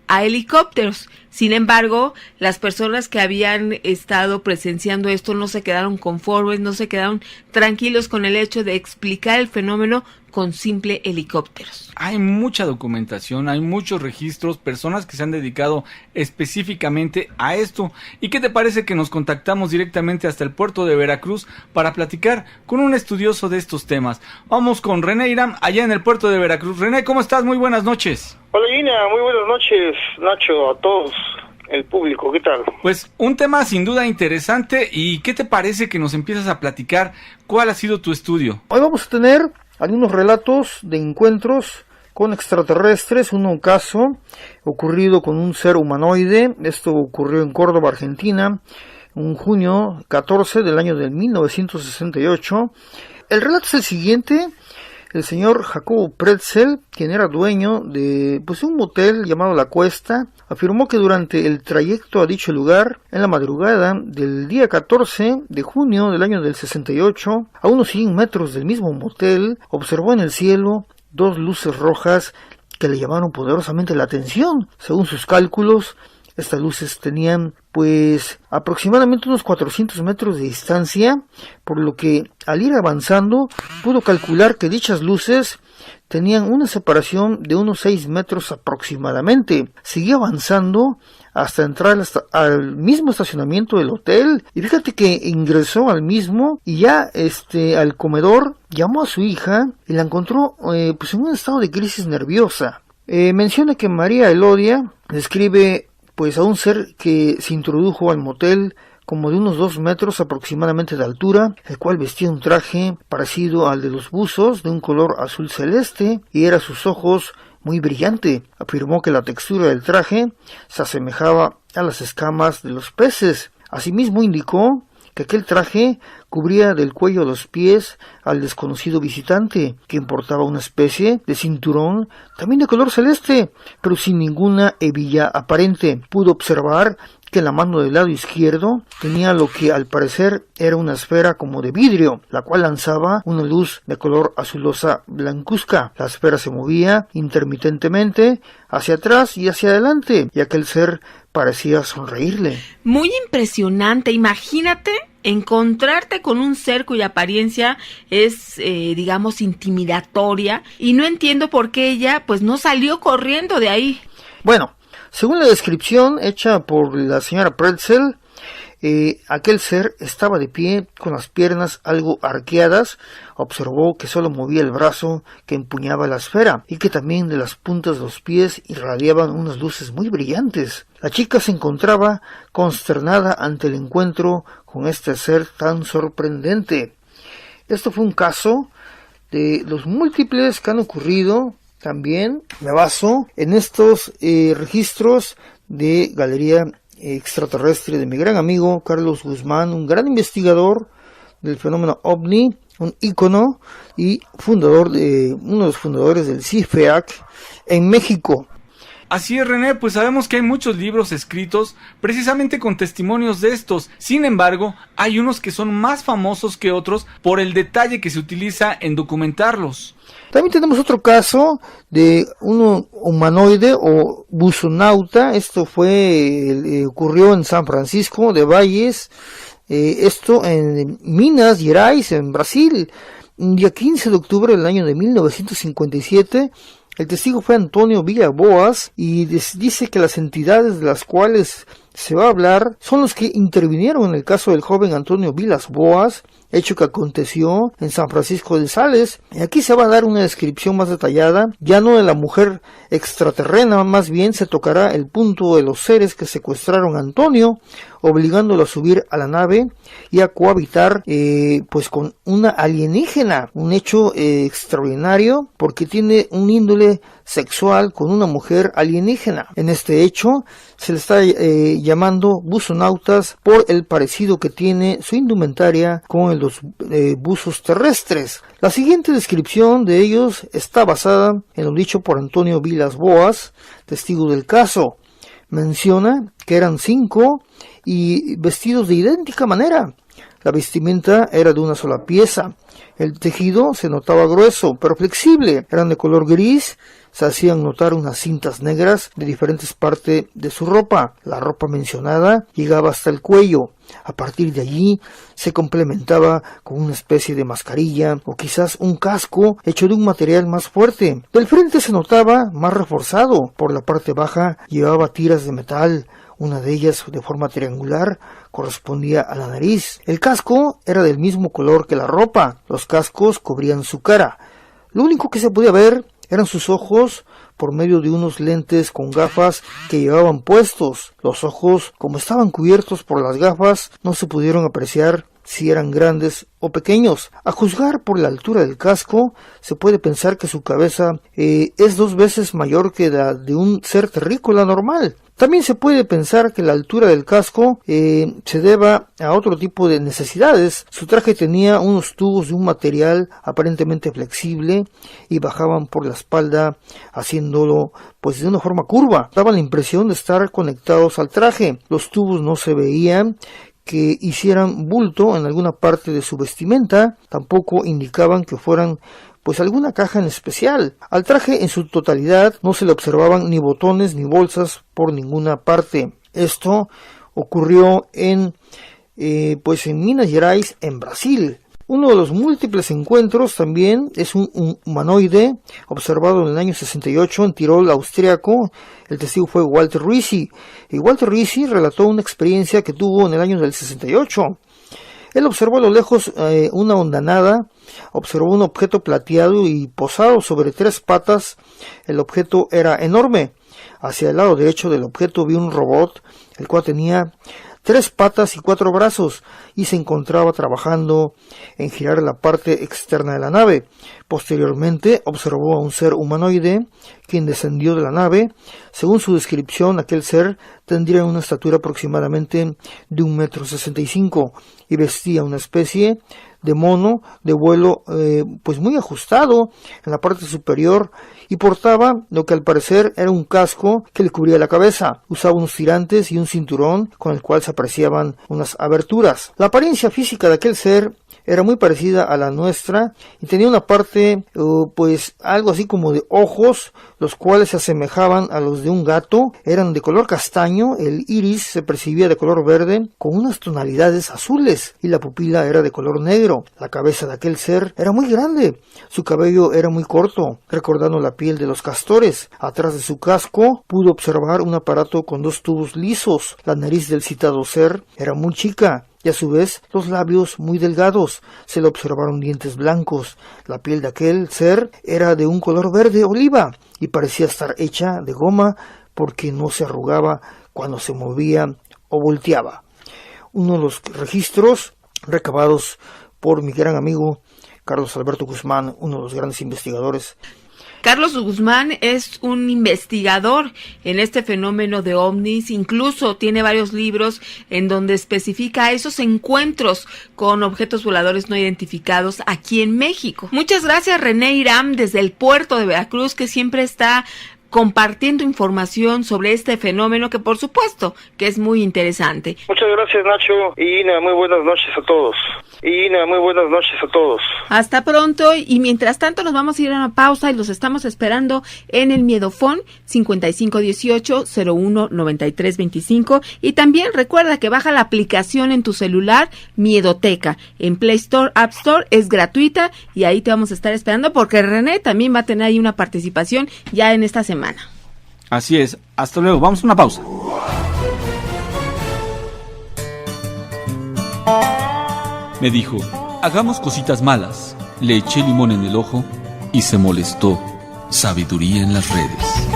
a helicópteros. Sin embargo, las personas que habían estado presenciando esto no se quedaron conformes, no se quedaron tranquilos con el hecho de explicar el fenómeno con simple helicópteros. Hay mucha documentación, hay muchos registros, personas que se han dedicado específicamente a esto. ¿Y qué te parece que nos contactamos directamente hasta el puerto de Veracruz para platicar con un estudioso de estos temas? Vamos con René Irán, allá en el puerto de Veracruz. René, ¿cómo estás? Muy buenas noches. Hola Gina, muy buenas noches, Nacho, a todos el público, ¿qué tal? Pues un tema sin duda interesante. ¿Y qué te parece que nos empiezas a platicar? ¿Cuál ha sido tu estudio? Hoy vamos a tener algunos relatos de encuentros con extraterrestres. Un caso ocurrido con un ser humanoide. Esto ocurrió en Córdoba, Argentina, en junio 14 del año de 1968. El relato es el siguiente. El señor Jacobo Pretzel, quien era dueño de un motel llamado La Cuesta, afirmó que durante el trayecto a dicho lugar, en la madrugada del día 14 de junio del año del 68, a unos 100 metros del mismo motel, observó en el cielo dos luces rojas que le llamaron poderosamente la atención. Según sus cálculos, estas luces tenían aproximadamente unos 400 metros de distancia, por lo que al ir avanzando pudo calcular que dichas luces tenían una separación de unos 6 metros aproximadamente. Siguió avanzando hasta entrar al mismo estacionamiento del hotel, y fíjate que ingresó al mismo y ya al comedor llamó a su hija y la encontró en un estado de crisis nerviosa. Menciona que María Elodia describe a un ser que se introdujo al motel como de unos 2 metros aproximadamente de altura, el cual vestía un traje parecido al de los buzos, de un color azul celeste, y era sus ojos muy brillante. Afirmó que la textura del traje se asemejaba a las escamas de los peces. Asimismo indicó que aquel traje cubría del cuello a los pies al desconocido visitante, quien portaba una especie de cinturón también de color celeste, pero sin ninguna hebilla aparente. Pudo observar que en la mano del lado izquierdo tenía lo que al parecer era una esfera como de vidrio, la cual lanzaba una luz de color azulosa blancuzca. La esfera se movía intermitentemente hacia atrás y hacia adelante, y aquel ser parecía sonreírle. Muy impresionante. Imagínate encontrarte con un ser cuya apariencia es, digamos, intimidatoria, y no entiendo por qué ella no salió corriendo de ahí. Bueno, según la descripción hecha por la señora Pretzel, aquel ser estaba de pie con las piernas algo arqueadas. Observó que solo movía el brazo que empuñaba la esfera y que también de las puntas de los pies irradiaban unas luces muy brillantes. La chica se encontraba consternada ante el encuentro con este ser tan sorprendente. Esto fue un caso de los múltiples que han ocurrido. También me baso en estos registros de Galería Extraterrestre de mi gran amigo Carlos Guzmán, un gran investigador del fenómeno OVNI, un ícono y uno de los fundadores del CIFEAC en México. Así es, René, pues sabemos que hay muchos libros escritos precisamente con testimonios de estos. Sin embargo, hay unos que son más famosos que otros por el detalle que se utiliza en documentarlos. También tenemos otro caso de un humanoide o buzonauta. Esto ocurrió en San Francisco de Valles, esto en Minas Gerais, en Brasil, el día 15 de octubre del año de 1957. El testigo fue Antonio Villaboas y dice que las entidades de las cuales se va a hablar son los que intervinieron en el caso del joven Antonio Vilas Boas, hecho que aconteció en San Francisco de Sales. Y aquí se va a dar una descripción más detallada, ya no de la mujer extraterrena, más bien se tocará el punto de los seres que secuestraron a Antonio, obligándolo a subir a la nave y a cohabitar pues con una alienígena, un hecho extraordinario porque tiene un índole sexual con una mujer alienígena. En este hecho se le está llamando buzonautas por el parecido que tiene su indumentaria con los buzos terrestres. La siguiente descripción de ellos está basada en lo dicho por Antonio Vilas Boas, testigo del caso. Menciona que eran 5 y vestidos de idéntica manera. La vestimenta era de una sola pieza. El tejido se notaba grueso, pero flexible. Eran de color gris. Se hacían notar unas cintas negras de diferentes partes de su ropa. La ropa mencionada llegaba hasta el cuello. A partir de allí se complementaba con una especie de mascarilla o quizás un casco hecho de un material más fuerte. Del frente se notaba más reforzado. Por la parte baja llevaba tiras de metal. Una de ellas, de forma triangular, correspondía a la nariz. El casco era del mismo color que la ropa. Los cascos cubrían su cara. Lo único que se podía ver eran sus ojos por medio de unos lentes con gafas que llevaban puestos. Los ojos, como estaban cubiertos por las gafas, no se pudieron apreciar si eran grandes o pequeños. A juzgar por la altura del casco, se puede pensar que su cabeza es 2 veces mayor que la de un ser terrícola normal. También se puede pensar que la altura del casco se deba a otro tipo de necesidades. Su traje tenía unos tubos de un material aparentemente flexible y bajaban por la espalda, haciéndolo pues de una forma curva. Daban la impresión de estar conectados al traje. Los tubos no se veían que hicieran bulto en alguna parte de su vestimenta, tampoco indicaban que fueran pues alguna caja en especial. Al traje en su totalidad no se le observaban ni botones ni bolsas por ninguna parte. Esto ocurrió en Minas Gerais, en Brasil. Uno de los múltiples encuentros también es un humanoide observado en el año 68 en Tirol, austriaco. El testigo fue Walter Risi. Y Walter Risi relató una experiencia que tuvo en el año del 68. Él observó a lo lejos una hondanada, observó un objeto plateado y posado sobre 3 patas. El objeto era enorme. Hacia el lado derecho del objeto vio un robot, el cual tenía 3 patas y 4 brazos, y se encontraba trabajando en girar la parte externa de la nave. Posteriormente observó a un ser humanoide, quien descendió de la nave. Según su descripción, aquel ser tendría una estatura aproximadamente de 1,65 m y vestía una especie de mono de vuelo pues muy ajustado en la parte superior, y portaba lo que al parecer era un casco que le cubría la cabeza. Usaba unos tirantes y un cinturón con el cual se apreciaban unas aberturas. La apariencia física de aquel ser era muy parecida a la nuestra y tenía una parte pues algo así como de ojos, los cuales se asemejaban a los de un gato. Eran de color castaño, el iris se percibía de color verde con unas tonalidades azules y la pupila era de color negro. La cabeza de aquel ser era muy grande, su cabello era muy corto, recordando la piel de los castores. Atrás de su casco pudo observar un aparato con 2 tubos lisos. La nariz del citado ser era muy chica y a su vez los labios muy delgados. Se le observaron dientes blancos. La piel de aquel ser era de un color verde oliva y parecía estar hecha de goma porque no se arrugaba cuando se movía o volteaba. Uno de los registros recabados por mi gran amigo Carlos Alberto Guzmán, uno de los grandes investigadores. Carlos Guzmán es un investigador en este fenómeno de ovnis, incluso tiene varios libros en donde especifica esos encuentros con objetos voladores no identificados aquí en México. Muchas gracias, René Iram, desde el puerto de Veracruz, que siempre está compartiendo información sobre este fenómeno que por supuesto que es muy interesante. Muchas gracias, Nacho, y muy buenas noches a todos. Hasta pronto, y mientras tanto nos vamos a ir a una pausa y los estamos esperando en el Miedofón 5518-019325, y también recuerda que baja la aplicación en tu celular Miedoteca en Play Store, App Store, es gratuita y ahí te vamos a estar esperando porque René también va a tener ahí una participación ya en esta semana. Así es, hasta luego, vamos a una pausa. Me dijo, hagamos cositas malas. Le eché limón en el ojo y se molestó. Sabiduría en las redes.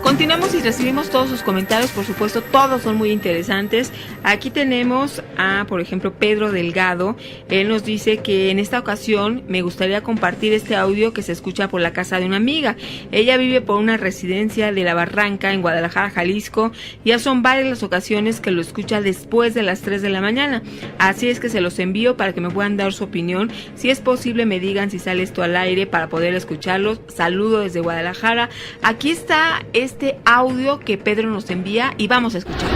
Continuamos y recibimos todos sus comentarios, por supuesto, todos son muy interesantes. Aquí tenemos a, por ejemplo, Pedro Delgado. Él nos dice que en esta ocasión me gustaría compartir este audio que se escucha por la casa de una amiga. Ella vive por una residencia de La Barranca, en Guadalajara, Jalisco. Ya son varias las ocasiones que lo escucha después de las 3 de la mañana. Así es que se los envío para que me puedan dar su opinión. Si es posible, me digan si sale esto al aire para poder escucharlos. Saludo desde Guadalajara. Aquí está este audio que Pedro nos envía y vamos a escuchar.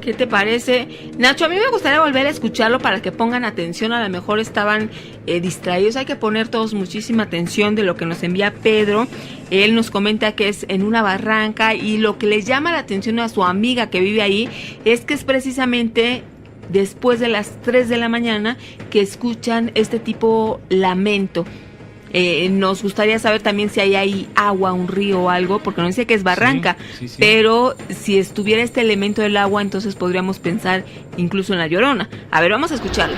¿Qué te parece? Nacho, a mí me gustaría volver a escucharlo para que pongan atención, a lo mejor estaban distraídos, hay que poner todos muchísima atención de lo que nos envía Pedro. Él nos comenta que es en una barranca y lo que le llama la atención a su amiga que vive ahí es que es precisamente después de las 3 de la mañana que escuchan este tipo lamento. Nos gustaría saber también si hay ahí agua, un río o algo, porque nos dice que es barranca, sí. Pero si estuviera este elemento del agua, entonces podríamos pensar incluso en la Llorona. A ver, vamos a escucharlo.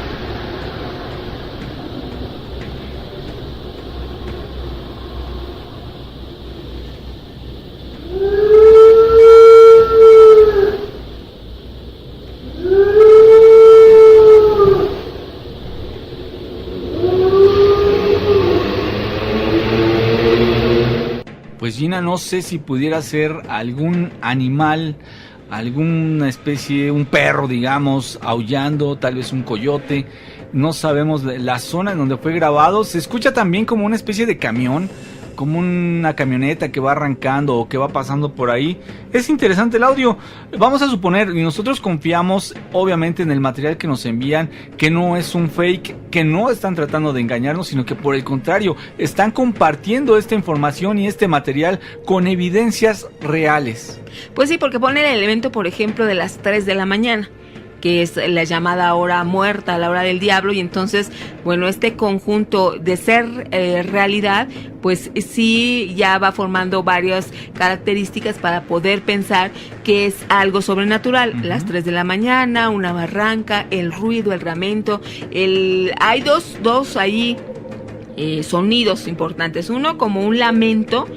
Pues Gina, no sé si pudiera ser algún animal, alguna especie, un perro, digamos, aullando, tal vez un coyote. No sabemos la zona en donde fue grabado. Se escucha también como una especie de camión, como una camioneta que va arrancando o que va pasando por ahí. Es interesante el audio. Vamos a suponer, y nosotros confiamos obviamente en el material que nos envían, que no es un fake, que no están tratando de engañarnos, sino que por el contrario, están compartiendo esta información y este material con evidencias reales. Pues sí, porque pone el elemento, por ejemplo, de las 3 de la mañana. Que es la llamada hora muerta, la hora del diablo, y entonces, bueno, este conjunto de ser realidad, pues sí ya va formando varias características para poder pensar que es algo sobrenatural. Uh-huh. Las 3 de la mañana, una barranca, el ruido, el lamento, hay dos ahí sonidos importantes, uno como un lamento,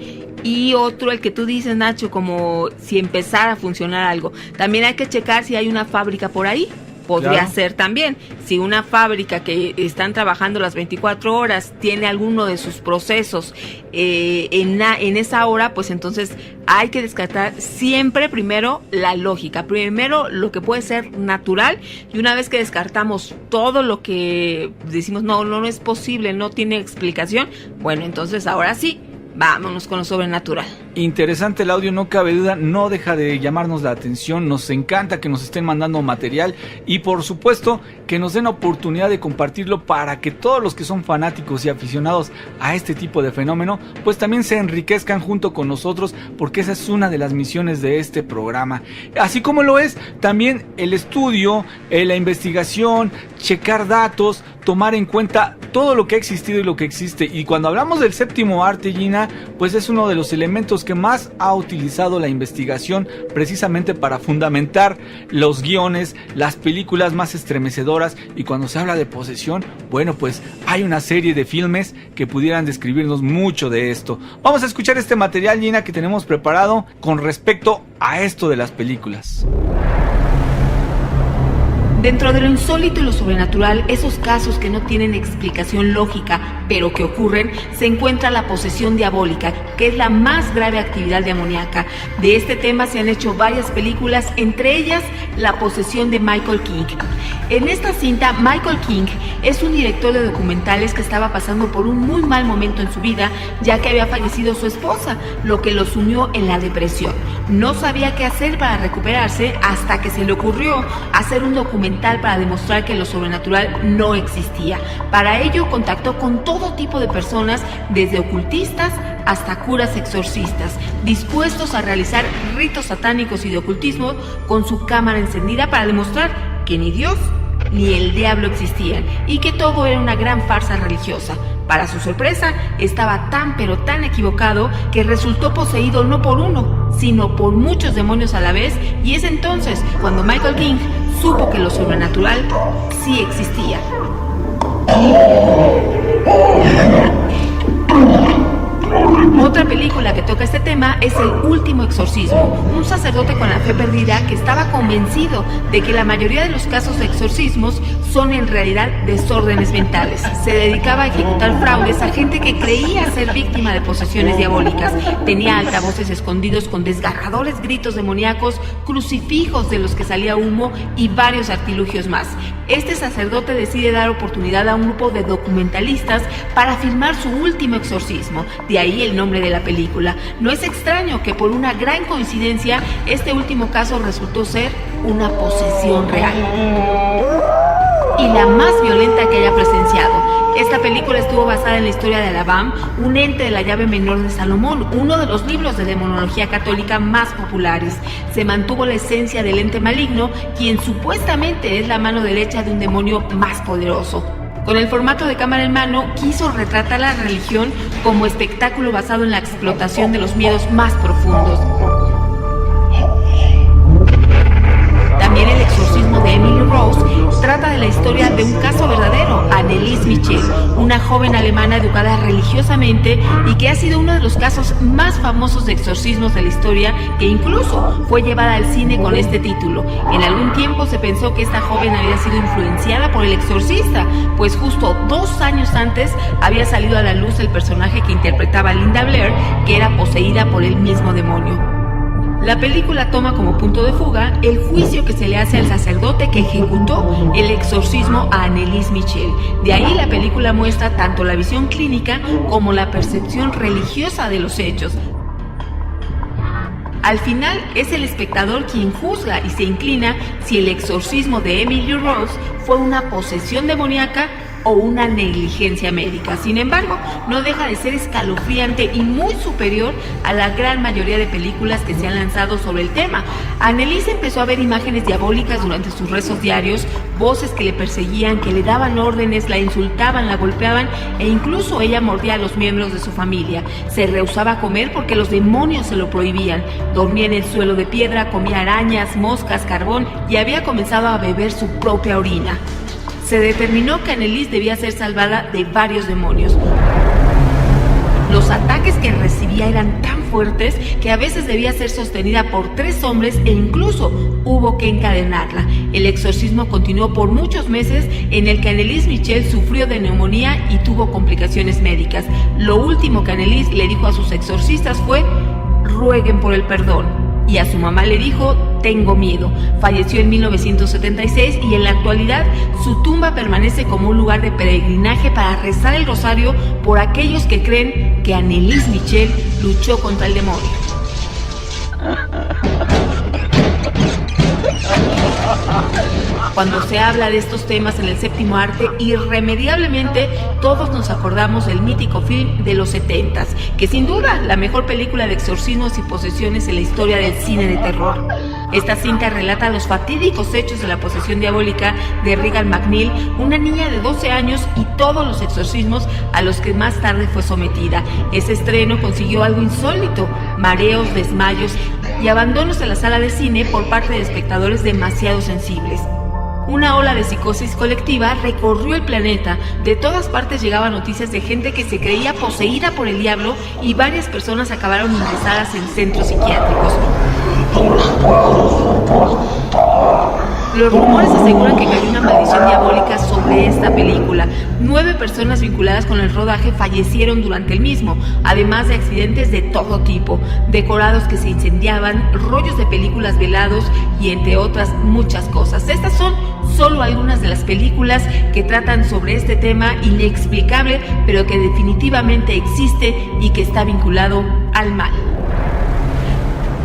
y otro, el que tú dices, Nacho, como si empezara a funcionar algo. También hay que checar si hay una fábrica por ahí. Podría ser también. Si una fábrica que están trabajando las 24 horas tiene alguno de sus procesos en esa hora, pues entonces hay que descartar siempre primero la lógica. Primero lo que puede ser natural, y una vez que descartamos todo lo que decimos no es posible, no tiene explicación, bueno, entonces ahora sí, vámonos con lo sobrenatural. Interesante el audio, no cabe duda, no deja de llamarnos la atención, nos encanta que nos estén mandando material y por supuesto que nos den la oportunidad de compartirlo para que todos los que son fanáticos y aficionados a este tipo de fenómeno pues también se enriquezcan junto con nosotros, porque esa es una de las misiones de este programa, así como lo es también el estudio, la investigación, checar datos, tomar en cuenta todo lo que ha existido y lo que existe. Y cuando hablamos del séptimo arte, Gina, pues es uno de los elementos que más ha utilizado la investigación precisamente para fundamentar los guiones, las películas más estremecedoras. Y cuando se habla de posesión, bueno, pues hay una serie de filmes que pudieran describirnos mucho de esto. Vamos a escuchar este material, Gina, que tenemos preparado con respecto a esto de las películas. Dentro de lo insólito y lo sobrenatural, esos casos que no tienen explicación lógica, pero que ocurren, se encuentra la posesión diabólica, que es la más grave actividad demoníaca. De este tema se han hecho varias películas, entre ellas La posesión de Michael King. En esta cinta, Michael King es un director de documentales que estaba pasando por un muy mal momento en su vida, ya que había fallecido su esposa, lo que lo sumió en la depresión. No sabía qué hacer para recuperarse hasta que se le ocurrió hacer un documental para demostrar que lo sobrenatural no existía. Para ello contactó con todo tipo de personas, desde ocultistas hasta curas exorcistas, dispuestos a realizar ritos satánicos y de ocultismo con su cámara encendida para demostrar que ni Dios ni el diablo existían y que todo era una gran farsa religiosa. Para su sorpresa, estaba tan pero tan equivocado que resultó poseído no por uno, sino por muchos demonios a la vez, y es entonces cuando Michael King supo que lo sobrenatural sí existía. Otra película que toca este tema es El último exorcismo, un sacerdote con la fe perdida que estaba convencido de que la mayoría de los casos de exorcismos son en realidad desórdenes mentales. Se dedicaba a ejecutar fraudes a gente que creía ser víctima de posesiones diabólicas. Tenía altavoces escondidos con desgarradores gritos demoníacos, crucifijos de los que salía humo y varios artilugios más. Este sacerdote decide dar oportunidad a un grupo de documentalistas para filmar su último exorcismo. De ahí el nombre de la película. No es extraño que por una gran coincidencia este último caso resultó ser una posesión real y la más violenta que haya presenciado. Esta película estuvo basada en la historia de Alabam, un ente de la llave menor de Salomón, uno de los libros de demonología católica más populares. Se mantuvo la esencia del ente maligno, quien supuestamente es la mano derecha de un demonio más poderoso. Con el formato de cámara en mano, quiso retratar la religión como espectáculo basado en la explotación de los miedos más profundos. También El exorcismo de Emily Rose trata de la historia de un caso verdadero, Anneliese Michel, una joven alemana educada religiosamente y que ha sido uno de los casos más famosos de exorcismos de la historia, que incluso fue llevada al cine con este título. En algún tiempo se pensó que esta joven había sido influenciada por El exorcista, pues justo 2 años antes había salido a la luz el personaje que interpretaba Linda Blair, que era poseída por el mismo demonio. La película toma como punto de fuga el juicio que se le hace al sacerdote que ejecutó el exorcismo a Anneliese Michel. De ahí la película muestra tanto la visión clínica como la percepción religiosa de los hechos. Al final es el espectador quien juzga y se inclina si el exorcismo de Emily Rose fue una posesión demoníaca o una negligencia médica. Sin embargo, no deja de ser escalofriante y muy superior a la gran mayoría de películas que se han lanzado sobre el tema. Anneliese empezó a ver imágenes diabólicas durante sus rezos diarios, voces que le perseguían, que le daban órdenes, la insultaban, la golpeaban e incluso ella mordía a los miembros de su familia. Se rehusaba a comer porque los demonios se lo prohibían. Dormía en el suelo de piedra, comía arañas, moscas, carbón y había comenzado a beber su propia orina. Se determinó que Anneliese debía ser salvada de varios demonios. Los ataques que recibía eran tan fuertes que a veces debía ser sostenida por 3 hombres e incluso hubo que encadenarla. El exorcismo continuó por muchos meses, en el que Anneliese Michel sufrió de neumonía y tuvo complicaciones médicas. Lo último que Anneliese le dijo a sus exorcistas fue: rueguen por el perdón. Y a su mamá le dijo: tengo miedo. Falleció en 1976 y en la actualidad su tumba permanece como un lugar de peregrinaje para rezar el rosario por aquellos que creen que Anneliese Michel luchó contra el demonio. Cuando se habla de estos temas en el séptimo arte, irremediablemente todos nos acordamos del mítico film de los 70s, que sin duda la mejor película de exorcismos y posesiones en la historia del cine de terror. Esta cinta relata los fatídicos hechos de la posesión diabólica de Regan McNeil, una niña de 12 años, y todos los exorcismos a los que más tarde fue sometida. Ese estreno consiguió algo insólito: mareos, desmayos y abandonos de la sala de cine por parte de espectadores demasiado sensibles. Una ola de psicosis colectiva recorrió el planeta. De todas partes llegaban noticias de gente que se creía poseída por el diablo y varias personas acabaron ingresadas en centros psiquiátricos. Los rumores aseguran que cayó una maldición diabólica sobre esta película. 9 personas vinculadas con el rodaje fallecieron durante el mismo, además de accidentes de todo tipo, decorados que se incendiaban, rollos de películas velados y entre otras muchas cosas. Estas son solo algunas de las películas que tratan sobre este tema inexplicable, pero que definitivamente existe y que está vinculado al mal.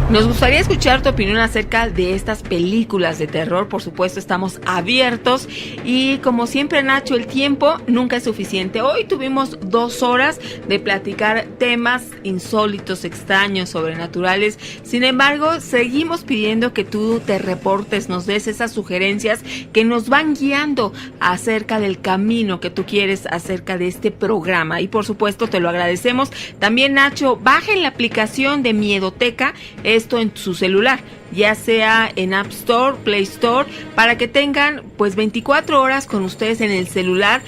Nos gustaría escuchar tu opinión acerca de estas películas de terror. Por supuesto, estamos abiertos y como siempre, Nacho, el tiempo nunca es suficiente. Hoy tuvimos 2 horas de platicar temas insólitos, extraños, sobrenaturales. Sin embargo, seguimos pidiendo que tú te reportes, nos des esas sugerencias que nos van guiando acerca del camino que tú quieres acerca de este programa. Y por supuesto, te lo agradecemos. También, Nacho, bajen la aplicación de Miedoteca, esto en su celular, ya sea en App Store, Play Store, para que tengan pues 24 horas con ustedes en el celular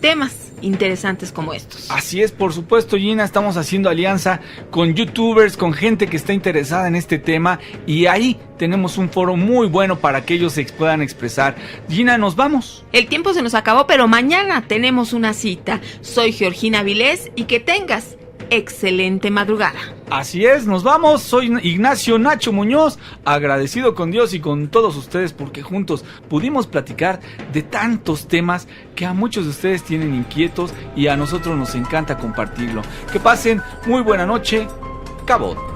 temas interesantes como estos. Así es, por supuesto, Gina, estamos haciendo alianza con youtubers, con gente que está interesada en este tema, y ahí tenemos un foro muy bueno para que ellos se puedan expresar. Gina, ¿nos vamos? El tiempo se nos acabó, pero mañana tenemos una cita. Soy Georgina Avilés y que tengas excelente madrugada. Así es, nos vamos. Soy Ignacio Nacho Muñoz, agradecido con Dios y con todos ustedes porque juntos pudimos platicar de tantos temas que a muchos de ustedes tienen inquietos y a nosotros nos encanta compartirlo. Que pasen muy buena noche. Cabot.